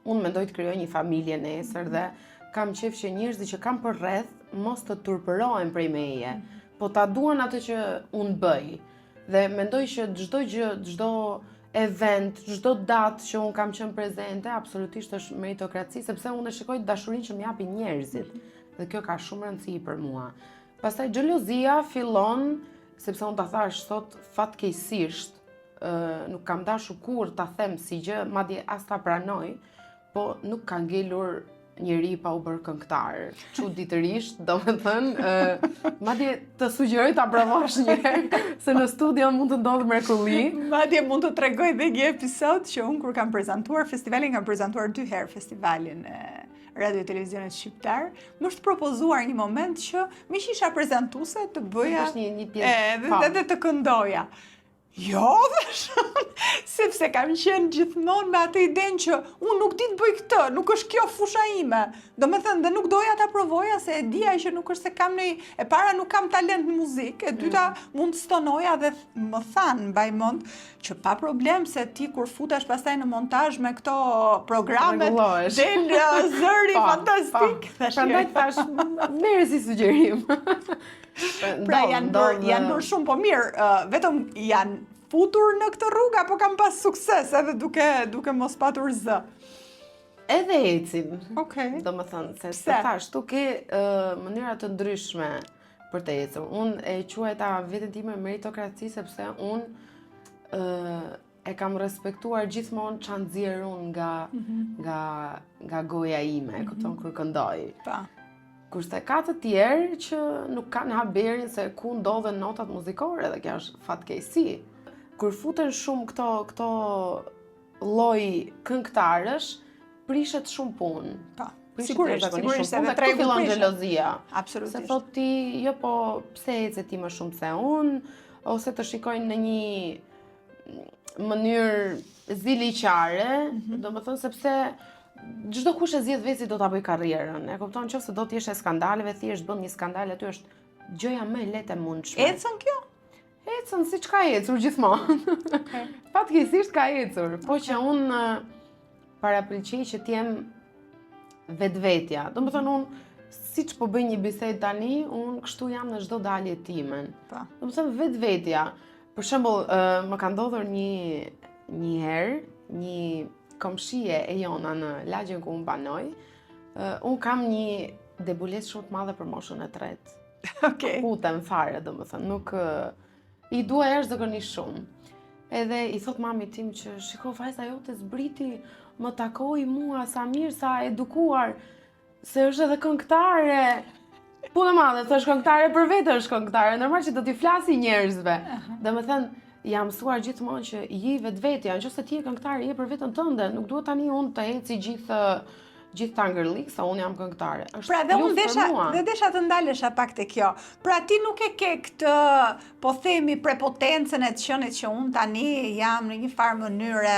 Speaker 2: unë mendoj të krijoj një familje nesër dhe kam qejf që njerëzit që kam përreth mos të turpërohen prej meje. Po ta duan atë që unë bëj. Dhe mendoj që çdo gjë, çdo event, çdo datë që unë kam qenë prezente, absolutisht është meritokraci, sepse unë e shikoj dashurinë që më japin njerëzit. Dhe kjo ka shumë rëndësi për mua. Pastaj xhelozia fillon, sepse unë ta thash sot fatkeqësisht, nuk kam dashur kur ta them si gjë, madje as ta pranoj, po nuk ka ngelur njeri pa u bërë këngëtar. Çuditërisht, domethënë, madje të sugjeroj ta provosh një herë, se në studio mund të ndodhë mrekulli.
Speaker 1: Madje mund të tregoj dhe një episod që unë kur kam prezantuar festivalin, kam prezantuar 2 herë festivalin radio televizionit shqiptar, më është propozuar një moment që më isha prezantuese të bëja
Speaker 2: një pjesë
Speaker 1: edhe të këndoja. Jo, sepse kam qenë gjithmonë me atë idenë që unë nuk di të bëj këtë, nuk është kjo fusha ime. Do me thënë, dhe nuk doja ta provoja se e dija që nuk është se kam e para nuk kam talent në muzikë, e dyta mund të stonoja dhe më thanë, mbaj mend, që pa problem se ti kur futesh pastaj në montazh me këto programe, del zëri fantastik.
Speaker 2: Prandaj thash, merre si sugjerim.
Speaker 1: Pra janë bërë shumë, po mirë, vetëm janë futur në këtë rrugë apo kam pas sukses edhe duke mos patur zë?
Speaker 2: Edhe ecim.
Speaker 1: Okej.
Speaker 2: Do më thënë, se thash, tu ke mënyra të ndryshme për të ecur. Unë e quajta veten time meritokraci sepse unë e kam respektuar gjithmonë çan nxjerr unë nga goja ime, kupton kur këndoj.
Speaker 1: Pa.
Speaker 2: Kurse ka të tjerë që nuk kanë haberin se ku ndodhen notat muzikore dhe kjo është fatkeqësi. Kur futen shumë këto lloj këngëtarësh, prishet shumë punë.
Speaker 1: Pa.
Speaker 2: Sigurisht
Speaker 1: edhe tregu
Speaker 2: fillon xhelozia.
Speaker 1: Absolutisht.
Speaker 2: Se thot ti, jo po pse ece ti më shumë se unë, ose të shikojnë në një mënyrë ziliqare, domethënë sepse çdo kush e zgjedh vetë do ta bëj karrierën. E kupton, nëse do të jesh e skandaleve, thjesht bën një skandal aty është gjëja më e lehtë e mundshme.
Speaker 1: Ecën kjo?
Speaker 2: Ecën siç ka ecur gjithmonë.
Speaker 1: Okay.
Speaker 2: Fatkeqësisht ka ecur, po që unë parapëlqej që të jem vetvetja. Domethënë unë siç po bëj një bisedë tani, unë kështu jam në çdo dalje timen.
Speaker 1: Po.
Speaker 2: Domethënë vetvetja. Për shembull, më ka ndodhur një herë, një komshie e jona në lagjen ku unë banoj, unë kam një debulesë shumë të madhe për moshën e tretë.
Speaker 1: Okej.
Speaker 2: Putem fare, domethënë, nuk i dua jashtëzakonisht shumë. Edhe i thot mami tim që shiko vajza jote zbriti, më takoi mua sa mirë, sa edukuar, se është edhe këngëtare. Punë e madhe, thësh këngëtare për vetë është këngëtare, normal që do t'i flasi njerëzve. Domethënë, jam mësuar gjithmonë që je vetvetja, nëse ti je këngëtar, je për veten tënde, nuk duhet tani unë të eci gjithë tangërlik, sa unë jam këngëtare.
Speaker 1: Pra dhe unë desha të ndalesha pak te kjo. Pra ti nuk e ke këtë, po themi, prepotencën e të qenit që unë tani jam në një farë mënyre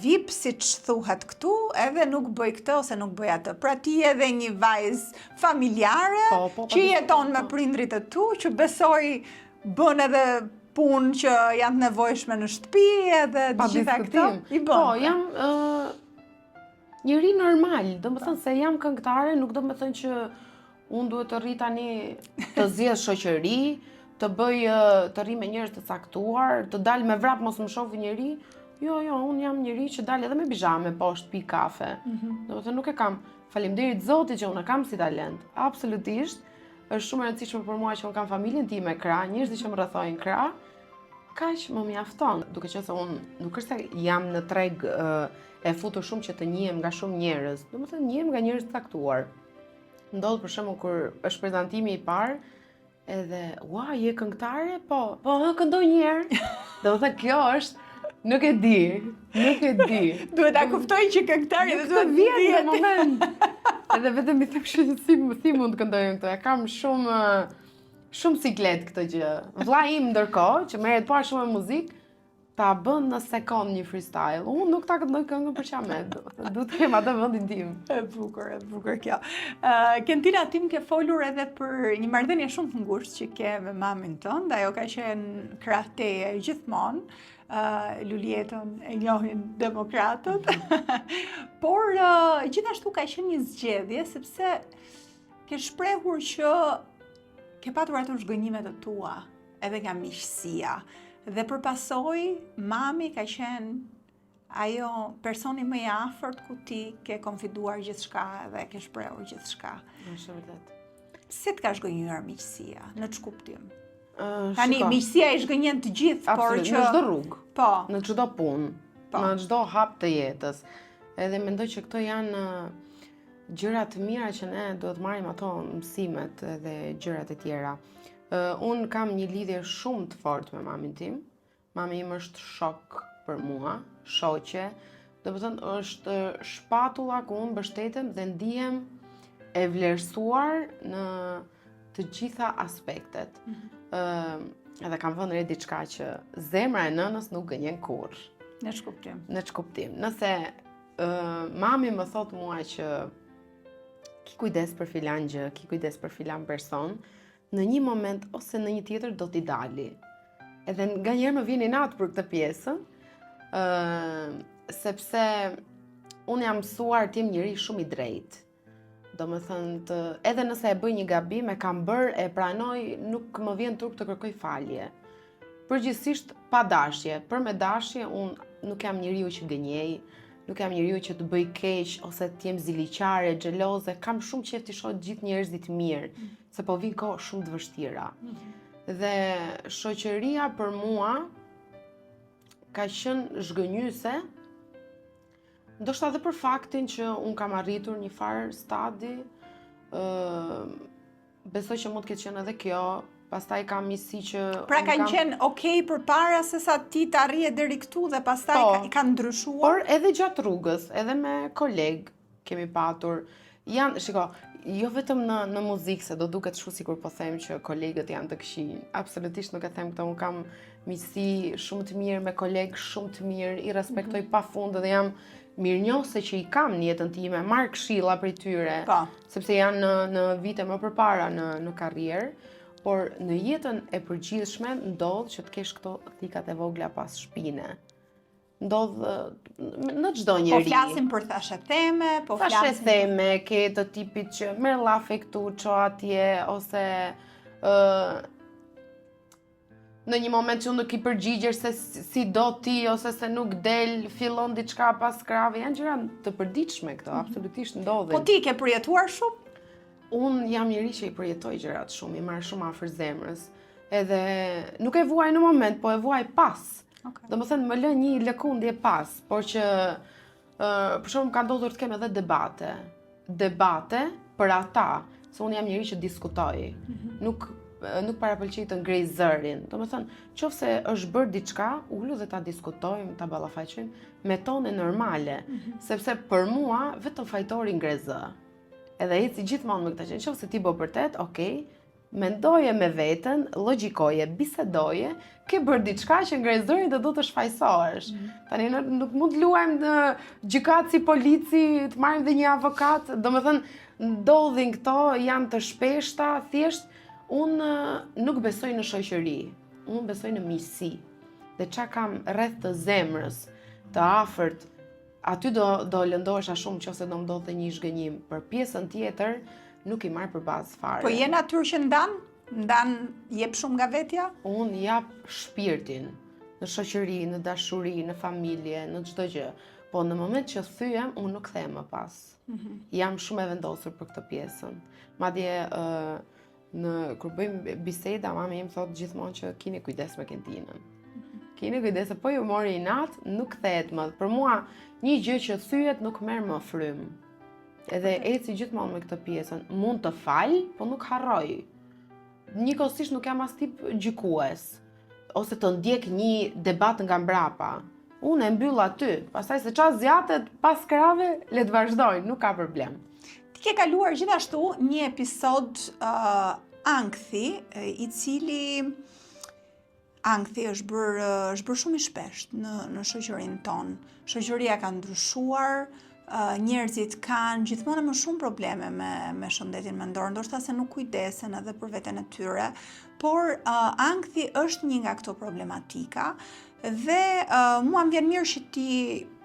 Speaker 1: VIP, siç thuhet këtu, edhe nuk bëj këtë ose nuk bëj atë. Pra ti je edhe një vajzë familjare, që jeton me prindrit e tu, që besoj bën edhe punë që janë të nevojshme në shtëpi edhe të gjitha këto i bën.
Speaker 2: Po, jam njëri normal, do më thënë se jam këngëtare, nuk do më thënë që unë duhet të rri tani të zgjedh shoqëri, të bëj të rri me njerëz të caktuar, të dal me vrap mos më shohë njëri. Jo, unë jam njëri që dal edhe me pijame poshtë pi kafe. Do më thënë nuk e kam, faleminderit Zotit që unë e kam si talent. Absolutisht, është shumë e rëndësishme për mua që unë kam familjen time krah, njerëzit që më rrethojnë krah. Kaq më mjafton, duke qenë se unë nuk është se jam në treg e futur shumë që të njihem nga shumë njerëz. Domethënë njihem nga njerëz të caktuar. Ndodh për shembull kur është prezantimi i parë, edhe ua, je këngëtare? Po, këndoj një herë. Domethënë kjo është, nuk e di.
Speaker 1: Duhet ta kuptoj që këngëtari dhe duhet
Speaker 2: vjen në moment. Edhe vetëm i them që si mund të këndoj këto. E kam shumë siklet këtë gjë. Vlla im ndërkohë që merret pa shumë me muzikë, ta bën në sekond një freestyle. Unë nuk ta këndoj këngën për qamet. Duhet të kem atë vendin tim.
Speaker 1: E bukur kjo. Kentina tim ke folur edhe për një marrëdhënie shumë të ngushtë që ke me mamin tënd, dhe ajo ka qenë krah teje gjithmonë. Luljetën e njohin demokratët. Por gjithashtu ka qenë një zgjedhje sepse ke shprehur që ke patur ato zhgënjimet e tua edhe nga miqësia. Dhe përpasoj, mami ka qenë ajo personi më i afërt ku ti ke konfiduar gjithçka dhe ke shprehur gjithçka.
Speaker 2: Është vërtet.
Speaker 1: Pse të ka zhgënjur miqësia? Në ç'kuptim? Tani miqësia i zhgënjen të gjithë, por që
Speaker 2: në çdo rrugë.
Speaker 1: Po.
Speaker 2: Në çdo punë, në çdo hap të jetës. Edhe mendoj që këto janë gjëra të mira që ne duhet marrim ato mësimet edhe gjërat e tjera. Unë kam një lidhje shumë të fortë me mamin tim. Mami im është shok për mua, shoqe, Do të thënë është shpatulla ku unë mbështetem dhe ndihem e vlerësuar në të gjitha aspektet. Edhe kam vënë re diçka që zemra e nënës nuk gënjen kurrë.
Speaker 1: Në ç'kuptim.
Speaker 2: Në ç'kuptim. Nëse mami më thot mua që ki kujdes për filan gjë, ki kujdes për filan person, në një moment ose në një tjetër do t'i dali. Edhe nga njerë më vjen inat për këtë pjesën, sepse unë jam mësuar t'jem njëri shumë i drejtë. Do më thënë, edhe nëse e bëj një gabim, e kam bërë, e pranoj, nuk më vjen turp të kërkoj falje. Përgjithsisht pa dashje. Për me dashje, unë nuk jam njeriu që gënjej, nuk jam njeriu që të bëj keq, ose të jem ziliqare, xheloze. Kam shumë qejf të shoh gjithë njerëzit mirë, se po vin kohë shumë të vështira. Dhe shoqëria për mua ka qenë zhgënjyse, ndoshta edhe për faktin që unë kam arritur një farë stadi, besoj që mund të ketë qenë edhe kjo, pastaj kam njësi që...
Speaker 1: Pra kanë qenë okej përpara se sa ti të arrije deri këtu dhe pastaj kanë ndryshuar?
Speaker 2: Por edhe gjatë rrugës, edhe me kolegë kemi patur, shiko, jo vetëm në muzikë, se do duket shumë sikur po them që kolegët janë të këqij. Absolutisht nuk e them këtë, unë kam miqësi shumë të mirë me kolegë shumë të mirë, i respektoj pafund dhe jam mirënjohëse që i kam në jetën time, marr këshilla prej tyre, sepse janë në vite më përpara në karrierë, por në jetën e përgjithshme ndodh që të kesh këto thikat e vogla pas shpine. Ndodh në çdo njeri.
Speaker 1: Po flasim për thashe theme, po flasim...
Speaker 2: Thashe theme, ke të tipit që merr llafe këtu, ço atje, ose në një moment që nuk i përgjigjesh se si do ti, ose se nuk del, fillon diçka pas krave, janë gjëra të përditshme këto, absolutisht ndodhin.
Speaker 1: Po ti ke përjetuar shumë?
Speaker 2: Unë jam njeri që i përjetoj gjërat shumë, i marr shumë afër zemrës. Edhe nuk e vuaj në moment, po e vuaj pas. Do më thënë, më lë një lëkundje pas, por që për shumë ka ndodhur të kem edhe debate. Debate për ata, se unë jam njeri që diskutoj. Nuk parapëlqej të ngrej zërin. Do më thënë, qofse është bërë diçka, ullu dhe ta diskutojmë, ta ballafaqojmë me tone normale, sepse për mua vetëm fajtori ngre zë. Edhe eci gjithmonë me këtë që nëse ti bë vërtet, okay, mendoje me veten, logjikoje, bisedoje, ke bërë diçka që ngre zërin dhe do të shfaqsohesh. Tani nuk mund të luajmë në gjykat si polici, të marrim dhe një avokat, domethënë ndodhin këto, janë të shpeshta, thjesht unë nuk besoj në shoqëri, unë besoj në miqësi. Dhe çka kam rreth të zemrës, të afërt, aty do lëndohesha shumë nëse do ndodhte një zhgënjim. Për pjesën tjetër nuk i marr për bazë fare.
Speaker 1: Po je natyrë që ndan jep shumë nga vetja?
Speaker 2: Unë jap shpirtin në shoqëri, në dashuri, në familje, në çdo gjë. Po në moment që thyem, unë nuk kthehem më pas. Jam shumë e vendosur për këtë pjesën. Madje kur bëjmë biseda, mami im thotë gjithmonë që keni kujdes me Kentinën. Keni kujdes, po ju mori inat, nuk kthehet më. Për mua, një gjë që thyet nuk merr më frym. Edhe eci gjithmonë me këtë pjesën. Mund të fal, po nuk harroj. Njëkohësisht nuk jam as tip gjykues, ose të ndjek një debat nga mbrapa. Unë e mbyll aty, pastaj se çfarë zgjatet pas krave, le të vazhdoj, nuk ka problem.
Speaker 1: Ti ke kaluar gjithashtu një episod ankthi, i cili ankthi është bërë shumë i shpesht në shoqërinë tonë. Shoqëria ka ndryshuar, njerëzit kanë gjithmonë më shumë probleme me shëndetin mendor, ndoshta se nuk kujdesen edhe për veten e tyre, por ankthi është një nga këto problematika dhe mua më vjen mirë që ti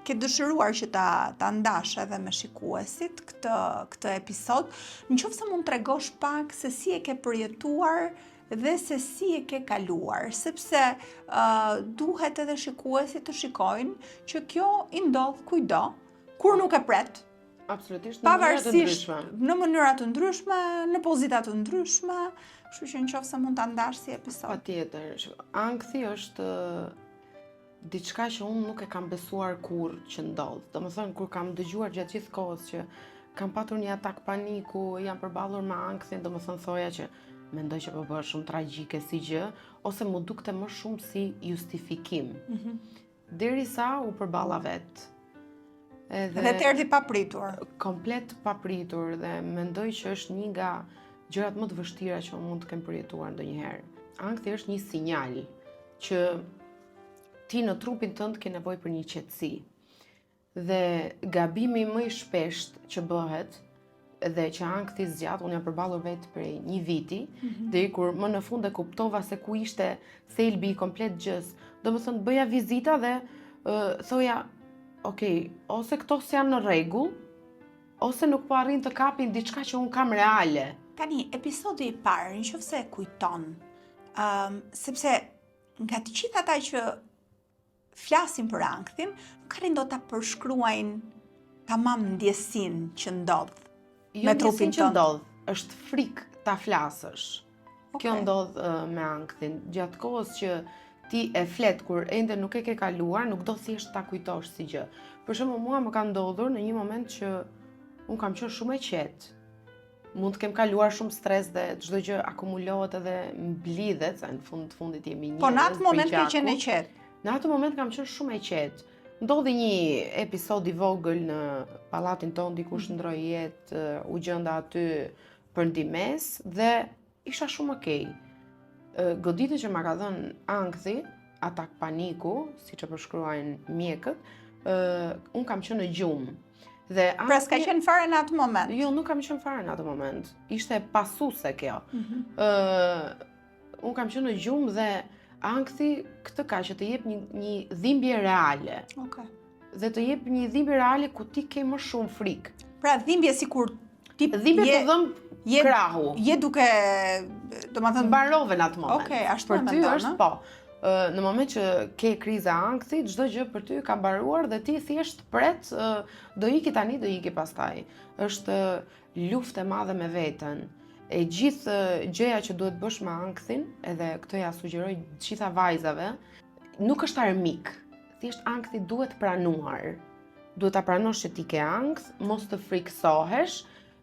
Speaker 1: ke dëshiruar që ta ndash edhe me shikuesit këtë episod. Nëse mund t'tregosh pak se si e ke përjetuar dhe se si e ke kaluar, sepse duhet edhe shikuesit të shikojnë që kjo i ndodh kujdo, kur nuk e pret.
Speaker 2: Absolutisht,
Speaker 1: pavarësisht në mënyra të ndryshme, në pozita të ndryshme, kështu që nëse mund ta ndash si episod.
Speaker 2: Patjetër, ankthi është diçka që unë nuk e kam besuar kur që ndodh. Domethënë kur kam dëgjuar gjatë gjithë kohës që kam patur një atak paniku, jam përballur me ankthin, domethënë thoja që mendoj që po bëhet shumë tragjike si gjë, ose më dukte më shumë si justifikim. Derisa u përballa vet.
Speaker 1: Dhe të erdhi papritur.
Speaker 2: Komplet papritur dhe mendoj që është një nga gjërat më të vështira që mund të kem përjetuar ndonjëherë. Ankthi është një sinjal që ti në trupin tënd ke nevojë për një qetësi. Dhe gabimi më i shpesht që bëhet dhe që ankthi zgjat, unë jam përballur vetë prej një viti, deri kur më në fund e kuptova se ku ishte thelbi i komplet gjës. Domethënë bëja vizita dhe thoja, okej, ose këto s'janë në rregull, ose nuk po arrin të kapin diçka që un kam reale.
Speaker 1: Tani, episodi i parë, nëse kujton, sepse nga të gjithë ata që flasin për ankthin, nuk arrin dot ta përshkruajnë tamam ndjesinë që ndodh me trupin
Speaker 2: që
Speaker 1: tënd.
Speaker 2: ndodh, është frikë ta flasësh. Kjo ndodh me ankthin. Gjatë kohës që ti e flet kur ende nuk e ke kaluar, nuk do thjesht ta kujtosh si gjë. Për shembull, mua më ka ndodhur në një moment që un kam qenë shumë e qetë. Mund të kem kaluar shumë stres dhe çdo gjë akumulohet edhe mblidhet, sa në fundit jemi njerëz.
Speaker 1: Po në atë moment ke qenë e qetë.
Speaker 2: Në atë moment kam qenë shumë e qetë. Ndodhi një episod i vogël në pallatin ton, dikush ndroi jetë, u gjenda aty për ndihmes dhe isha shumë okay. Goditën që ma ka dhënë ankthi, atak paniku, siç e përshkruajnë mjekët, un kam qenë në gjumë. Dhe
Speaker 1: Pra s'ka qenë fare në atë moment.
Speaker 2: Jo, nuk kam qenë fare në atë moment. Ishte pasuese kjo. Un kam qenë në gjumë dhe ankthi këtë ka që të jep një dhimbje reale.
Speaker 1: Okay.
Speaker 2: Dhe të jep një dhimbje reale ku ti ke më shumë frikë.
Speaker 1: Pra dhimbje sikur ti
Speaker 2: dhimbje të dhëm krahu.
Speaker 1: Je duke, domethënë
Speaker 2: mbarove në atë moment.
Speaker 1: Okej, ashtu
Speaker 2: për ty është po. Në moment që ke kriza ankthi, çdo gjë për ty ka mbaruar dhe ti thjesht pret, do iki tani, do iki pastaj. Është luftë e madhe me veten. E gjithë gjëja që duhet bësh me ankthin, edhe këtë ja sugjeroj të gjitha vajzave, nuk është armik. Thjesht ankthi duhet pranuar. Duhet ta pranosh që ti ke ankth, mos të friksohesh,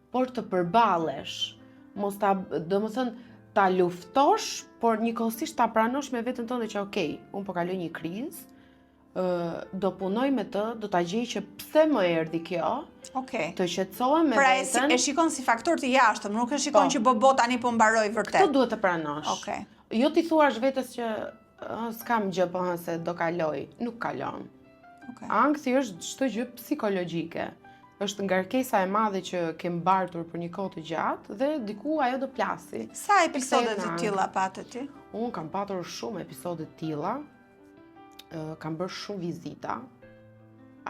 Speaker 2: por të përballesh. Mos ta, domethënë, ta luftosh, por njëkohësisht ta pranosh me veten tënde që okay, un po kaloj një krizë, do punoj me të, do ta gjej që pse më erdhi kjo.
Speaker 1: Okej.
Speaker 2: Të qetësohem me veten.
Speaker 1: Pra e shikon si faktor të jashtëm, nuk e shikon që bo tani po mbaroj vërtet.
Speaker 2: Këtë duhet të pranosh.
Speaker 1: Okej.
Speaker 2: Jo ti thuash vetes që s'kam gjë, po se do kaloj, nuk kalon.
Speaker 1: Okej.
Speaker 2: Ankthi është çdo gjë psikologjike. Është ngarkesa e madhe që ke mbartur për një kohë të gjatë dhe diku ajo do plasi.
Speaker 1: Sa episode të tilla patë ti?
Speaker 2: Un kam patur shumë episode të tilla. Kam bërë shumë vizita.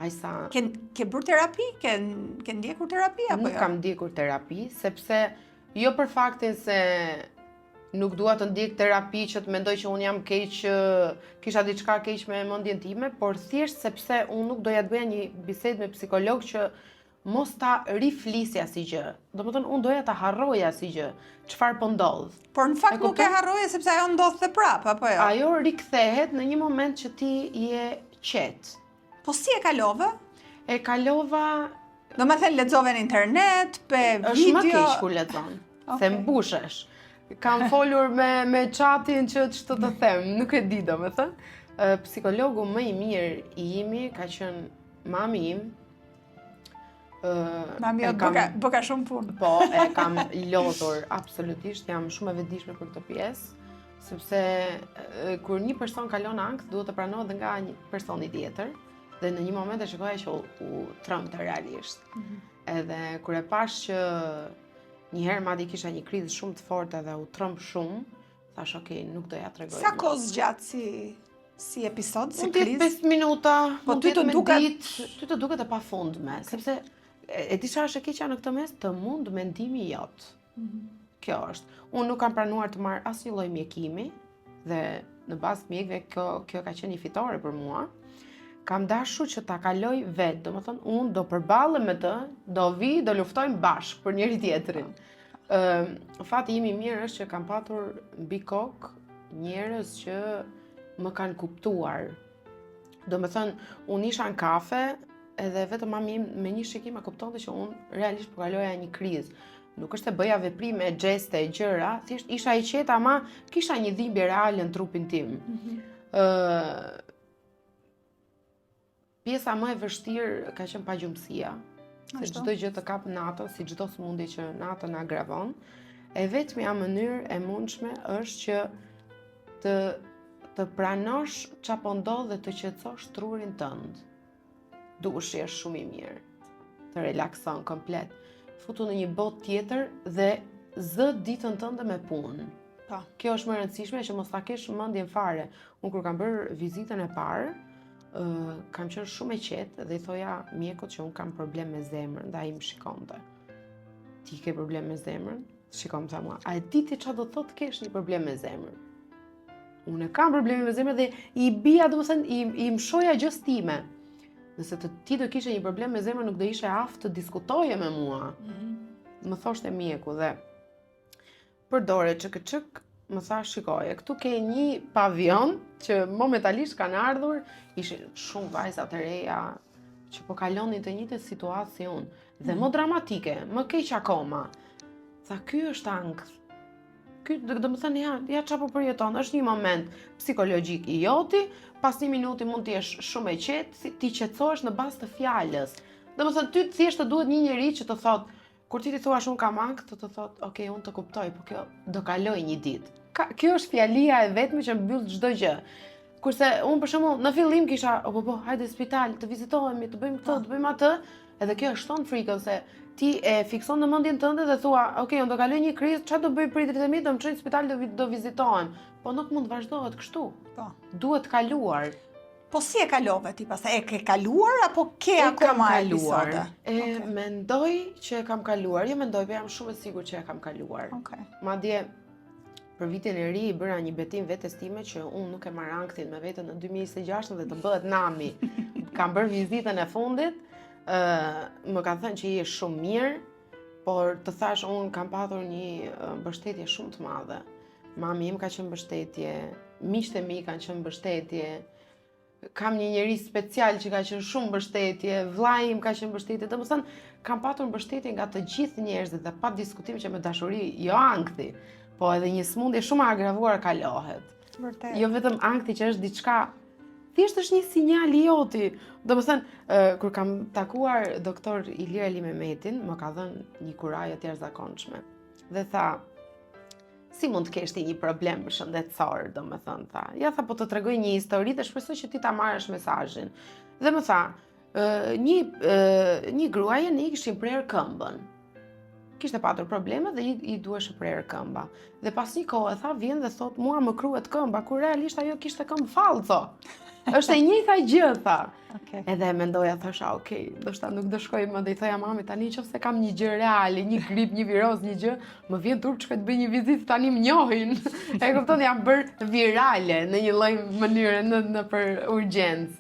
Speaker 2: Ajsa
Speaker 1: ke bërë terapi? Ke ndjekur terapi apo jo?
Speaker 2: Nuk kam ndjekur terapi, sepse jo për faktin se nuk dua të ndjek terapi që të mendoj që un jam keq, kisha diçka keq me mendjen time, por thjesht sepse un nuk doja të bëja një bisedë me psikolog që mos ta riflisja si gjë. Domethënë un doja ta harroja si gjë, çfarë po ndodh.
Speaker 1: Por në fakt nuk e harroje sepse ajo ndodhte prapë apo jo?
Speaker 2: Ajo rikthehet në një moment që ti je qetë.
Speaker 1: Po si e kalove?
Speaker 2: E kalova.
Speaker 1: Domethënë lexove në internet, pe video.
Speaker 2: Është më keq kur lexon. Se mbushesh. Kam folur me chatin që ç'të të them, nuk e di domethënë. Psikologu më i mirë i imi ka qenë mami im.
Speaker 1: Mami bëka shumë punë.
Speaker 2: Po, e kam lodhur absolutisht, jam shumë e vetëdijshme për këtë pjesë, sepse kur një person kalon ankth, duhet të pranohet edhe nga një personi tjetër, dhe në një moment e shikoja që u trëmte realisht. Edhe kur e pash që një herë madje kisha një krizë shumë të fortë dhe u trëmb shumë, thash okay, nuk do ja tregoj.
Speaker 1: Sa kohë zgjat si episod, si krizë?
Speaker 2: Mund të 5 minuta,
Speaker 1: po
Speaker 2: ty të duket e pafundme, sepse e di çfarë është e keqja në këtë mes, të mund mendimi jot. Kjo është. Unë nuk kam pranuar të marr asnjë lloj mjekimi dhe në bazë të mjekëve kjo ka qenë një fitore për mua. Kam dashur që ta kaloj vetë, domethënë unë do përballem me të, do vi, do luftojmë bashkë për njëri tjetrin. Fati im i mirë është që kam patur mbi kokë njerëz që më kanë kuptuar. Domethënë unë isha në kafe edhe vetëm mami im me një shikim e kuptonte që unë realisht po kaloja një krizë. Nuk është e bëja veprime, gjeste, gjëra, thjesht isha e qetë, ama kisha një dhimbje reale në trupin tim. Pjesa më e vështirë ka qenë pagjumësia, se çdo gjë të kap natën, si çdo sëmundje që natën agravon. E vetmja mënyrë e mundshme është që të pranosh çfarë po ndodh dhe të qetësosh trurin tënd. Dushi është shumë i mirë. Të relakson komplet. Futu në një botë tjetër dhe zë ditën tënde me punë.
Speaker 1: Po.
Speaker 2: Kjo është më e rëndësishme që mos ta kesh mendjen fare. Unë kur kam bërë vizitën e parë, kam qenë shumë e qetë dhe i thoja mjekut që unë kam problem me zemrën, dhe ai më shikonte. Ti ke problem me zemrën? Shikom tha mua. A e di ti çfarë do të thotë kesh një problem me zemrën? Unë kam probleme me zemrën dhe i bija, domethënë i mshoja gjës time. Nëse ti do kishe një problem me zemrën, nuk do ishe aftë të diskutoje me mua. Më thoshte mjeku dhe përdore çk, më tha shikoje, këtu ke një pavion që momentalisht kanë ardhur, ishin shumë vajza të reja që po kalonin të njëjtën situacion dhe më dramatike, më keq akoma. Tha, ky është ankth. Ky do të thënë ja çfarë po përjeton, është një moment psikologjik i joti, pas 1 minuti mund të jesh shumë e qetë, ti qetësohesh në bazë të fjalës. Domethënë ty thjesht të duhet një njerëz që të thotë, kur ti thuash unë kam ankth, të thotë, "Ok, unë të kuptoj, po kjo do kaloj një ditë." Kjo është fjalia e vetme që mbyll çdo gjë. Kurse unë për shembull në fillim kisha, po, hajde spital, të vizitohemi, të bëjmë këtë, të bëjmë atë, edhe kjo e shton frikën se ti e fikson në mendjen tënde dhe thua, "Ok, unë do kaloj një krizë, çfarë do bëj pritrit e mi, do më çojnë në spital, do vizitohem." Po nuk mund vazhdohet kështu.
Speaker 1: Po.
Speaker 2: Duhet kaluar.
Speaker 1: Po si e kalove ti pastaj? E ke kaluar apo ke akoma episode?
Speaker 2: Mendoj që e kam kaluar, jo mendoj, po jam shumë e sigurt që e kam kaluar.
Speaker 1: Okay.
Speaker 2: Madje për vitin e ri bëra një betim vetes time që unë nuk e marr ankthin me veten në 2026 dhe të bëhet nami. Kam bërë vizitën e fundit, më kanë thënë që je shumë mirë, por të thash unë kam patur një mbështetje shumë të madhe. Mami im ka qenë mbështetje, miqtë e mi kanë qenë mbështetje, kam një njerëz special që ka qenë shumë mbështetje, vllai im ka qenë mbështetje, domethënë kam patur mbështetje nga të gjithë njerëzit dhe pa diskutim që me dashuri, jo ankthi, po edhe një sëmundje shumë e agravuar kalohet.
Speaker 1: Vërtet.
Speaker 2: Jo vetëm ankthi që është diçka, thjesht është një sinjal i joti. Domethënë, kur kam takuar doktor Ilir Ali Mehmetin, më ka dhënë një kurajë të jashtëzakonshme. Dhe tha, si mund të kesh ti një problem shëndetësor, domethënë tha. Ja tha, po të tregoj një histori dhe shpresoj që ti ta marrësh mesazhin. Dhe më tha, një gruaje ne i kishim prerë këmbën. Kishte patur probleme dhe i duhej prerë këmba. Dhe pas një kohë tha, vjen dhe thot, mua më kruhet këmba, kur realisht ajo kishte këmbë fallco. Është e njëjta gjë, tha.
Speaker 1: Okay.
Speaker 2: Edhe mendoja, thosha, okay, ndoshta nuk do shkoj më, dhe i thoja mami, tani nëse kam një gjë reale, një grip, një viroz, një gjë, më vjen turp shkoj të bëj një vizitë, tani më njohin. E kupton, jam bërë virale në një lloj mënyre në për urgjencë.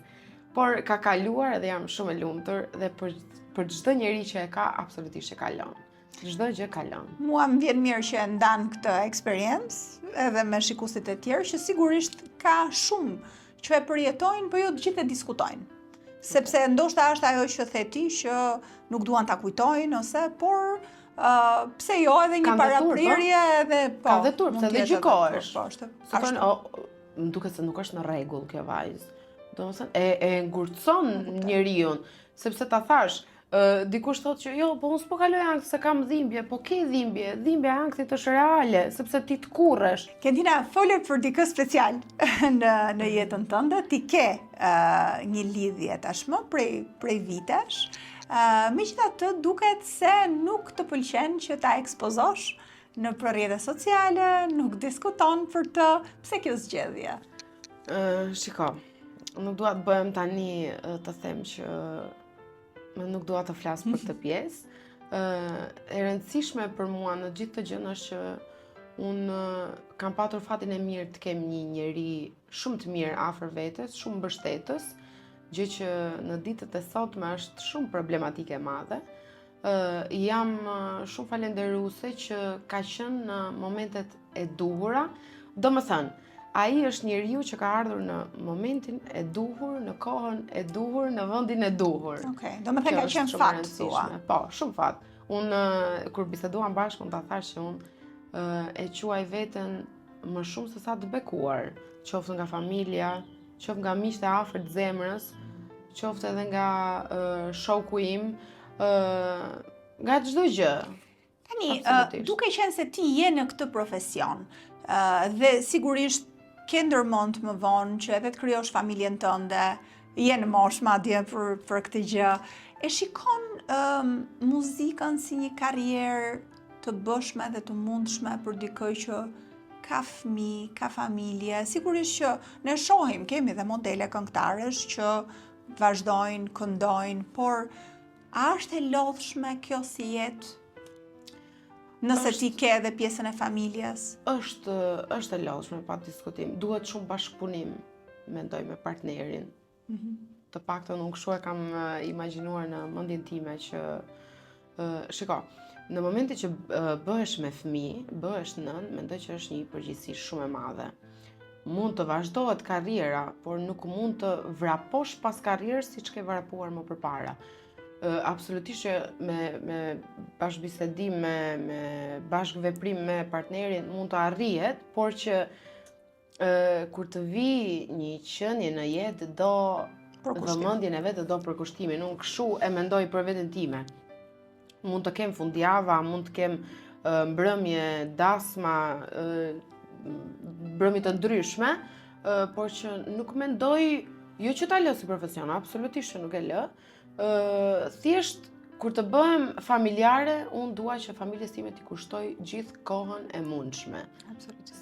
Speaker 2: Por ka kaluar dhe jam shumë e lumtur dhe për çdo njeri që e ka absolutisht e kalon. Çdo gjë kalon.
Speaker 1: Mua më vjen mirë që e ndan këtë eksperiencë edhe me shikuesit e tjerë që sigurisht ka shumë që e përjetojnë, po jo të gjithë e diskutojnë. Sepse ndoshta është ajo që the ti që nuk duan ta kujtojnë ose por pse jo edhe një paraprerje edhe po.
Speaker 2: Ka dhe turp, se dhe gjykohesh.
Speaker 1: Po, është.
Speaker 2: Më duket se nuk është në rregull kjo vajzë. Domethënë e ngurtson njeriu, sepse ta thash, dikush thotë që jo, po unë s'po kaloj ankth se kam dhimbje, po ke dhimbje, dhimbja e ankthit është reale, sepse ti të kurresh.
Speaker 1: Kendina, fole për dikë special në jetën tënde, ti ke një lidhje tashmë prej vitesh, megjithatë duket se nuk të pëlqen që ta ekspozosh në rrjetet sociale, nuk diskuton për të, pse kjo zgjedhje?
Speaker 2: Shiko, nuk dua të bëhem tani të them që nuk dua të flas për këtë pjesë. E rëndësishme për mua në gjithë të gjën është që unë kam patur fatin e mirë të kem një njeri shumë të mirë afër vetes, shumë mbështetës, gjë që në ditët e sotme është shumë problematike e madhe. Jam shumë falenderuese që ka qenë në momentet e duhura. Domethënë, ai është njeriu që ka ardhur në momentin e duhur, në kohën e duhur, në vendin e duhur.
Speaker 1: Okej, domethënë ka qenë fat thua.
Speaker 2: Po, shumë fat. Unë kur biseduam bashkë, unë ta thash që unë e quaj veten më shumë se sa të bekuar, qoftë nga familja, qoftë nga miqtë e afërt zemrës, qoftë edhe nga shoku im, nga çdo gjë.
Speaker 1: Tani,
Speaker 2: Absolutisht.
Speaker 1: duke qenë se ti je në këtë profesion, dhe sigurisht ke ndërmend më vonë që edhe të krijosh familjen tënde, je në moshë madje për këtë gjë, e shikon muzikën si një karrierë të bëshme dhe të mundshme për dikë që ka fëmijë, ka familje. Sigurisht që ne shohim, kemi dhe modele këngëtarësh që vazhdojnë, këndojnë, por a është e lodhshme kjo si jetë? Nëse ti ke edhe pjesën e familjes?
Speaker 2: Është e lodhshme pa diskutim. Duhet shumë bashkëpunim, mendoj, me partnerin. Të paktën unë kështu e kam imagjinuar në mendjen time që shiko, në momentin që bëhesh me fëmijë, bëhesh nën, mendoj që është një përgjegjësi shumë e madhe. Mund të vazhdohet karriera, por nuk mund të vraposh pas karrierës siç ke vrapuar më përpara. Absolutisht që me bashkëbisedim, me bashkëveprim me partnerin mund të arrihet, por që kur të vi një qenie në jetë do vëmendjen e vet do përkushtimin. Unë kështu e mendoj për veten time. Mund të kem fundjava, mund të kem mbrëmje, dasma, mbrëmje të ndryshme, por që nuk mendoj, jo që ta lë si profesion, absolutisht që nuk e lë. Thjesht kur të bëhem familjare, unë dua që familjes time t'i kushtoj gjithë kohën e mundshme.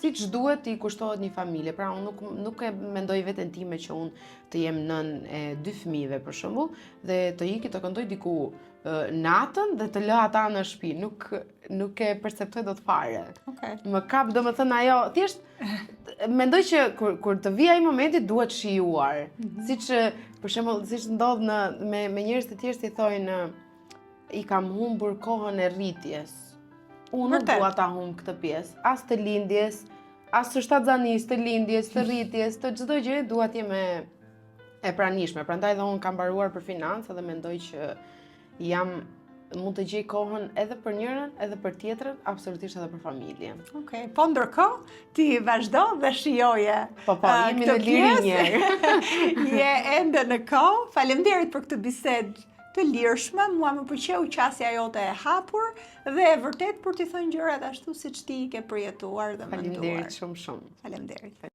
Speaker 2: Siç duhet t'i kushtohet një familje. Pra unë nuk e mendoj veten time që unë të jem nën e 2 fëmijëve për shembull dhe të iki të këndoj diku natën dhe të lë ata në shtëpi. Nuk e perceptoj dot fare. Më kap domethënë ajo, thjesht mendoj që kur të vijë ai momenti duhet shijuar. Siç për shembull, siç ndodh me njerëz të tjerë si thojnë i kam humbur kohën e rritjes. Unë nuk dua ta humb këtë pjesë, as të lindjes, as të shtatzanisë, të lindjes, të rritjes, të çdo gjë dua të jem e pranishme. Prandaj dhe unë kam mbaruar për financë dhe mendoj që mund të gjej kohën edhe për njërin, edhe për tjetrën, absolutisht edhe për familjen.
Speaker 1: Po ndërkohë, ti vazhdo dhe shijoje.
Speaker 2: Po, jemi në liri njerë.
Speaker 1: Je ende në kohë. Faleminderit për këtë bisedë të lirshme. Mua më pëlqeu qasja jote e hapur dhe e vërtet për t'i thënë gjërat ashtu siç ti i ke përjetuar dhe menduar.
Speaker 2: Faleminderit shumë.
Speaker 1: Faleminderit.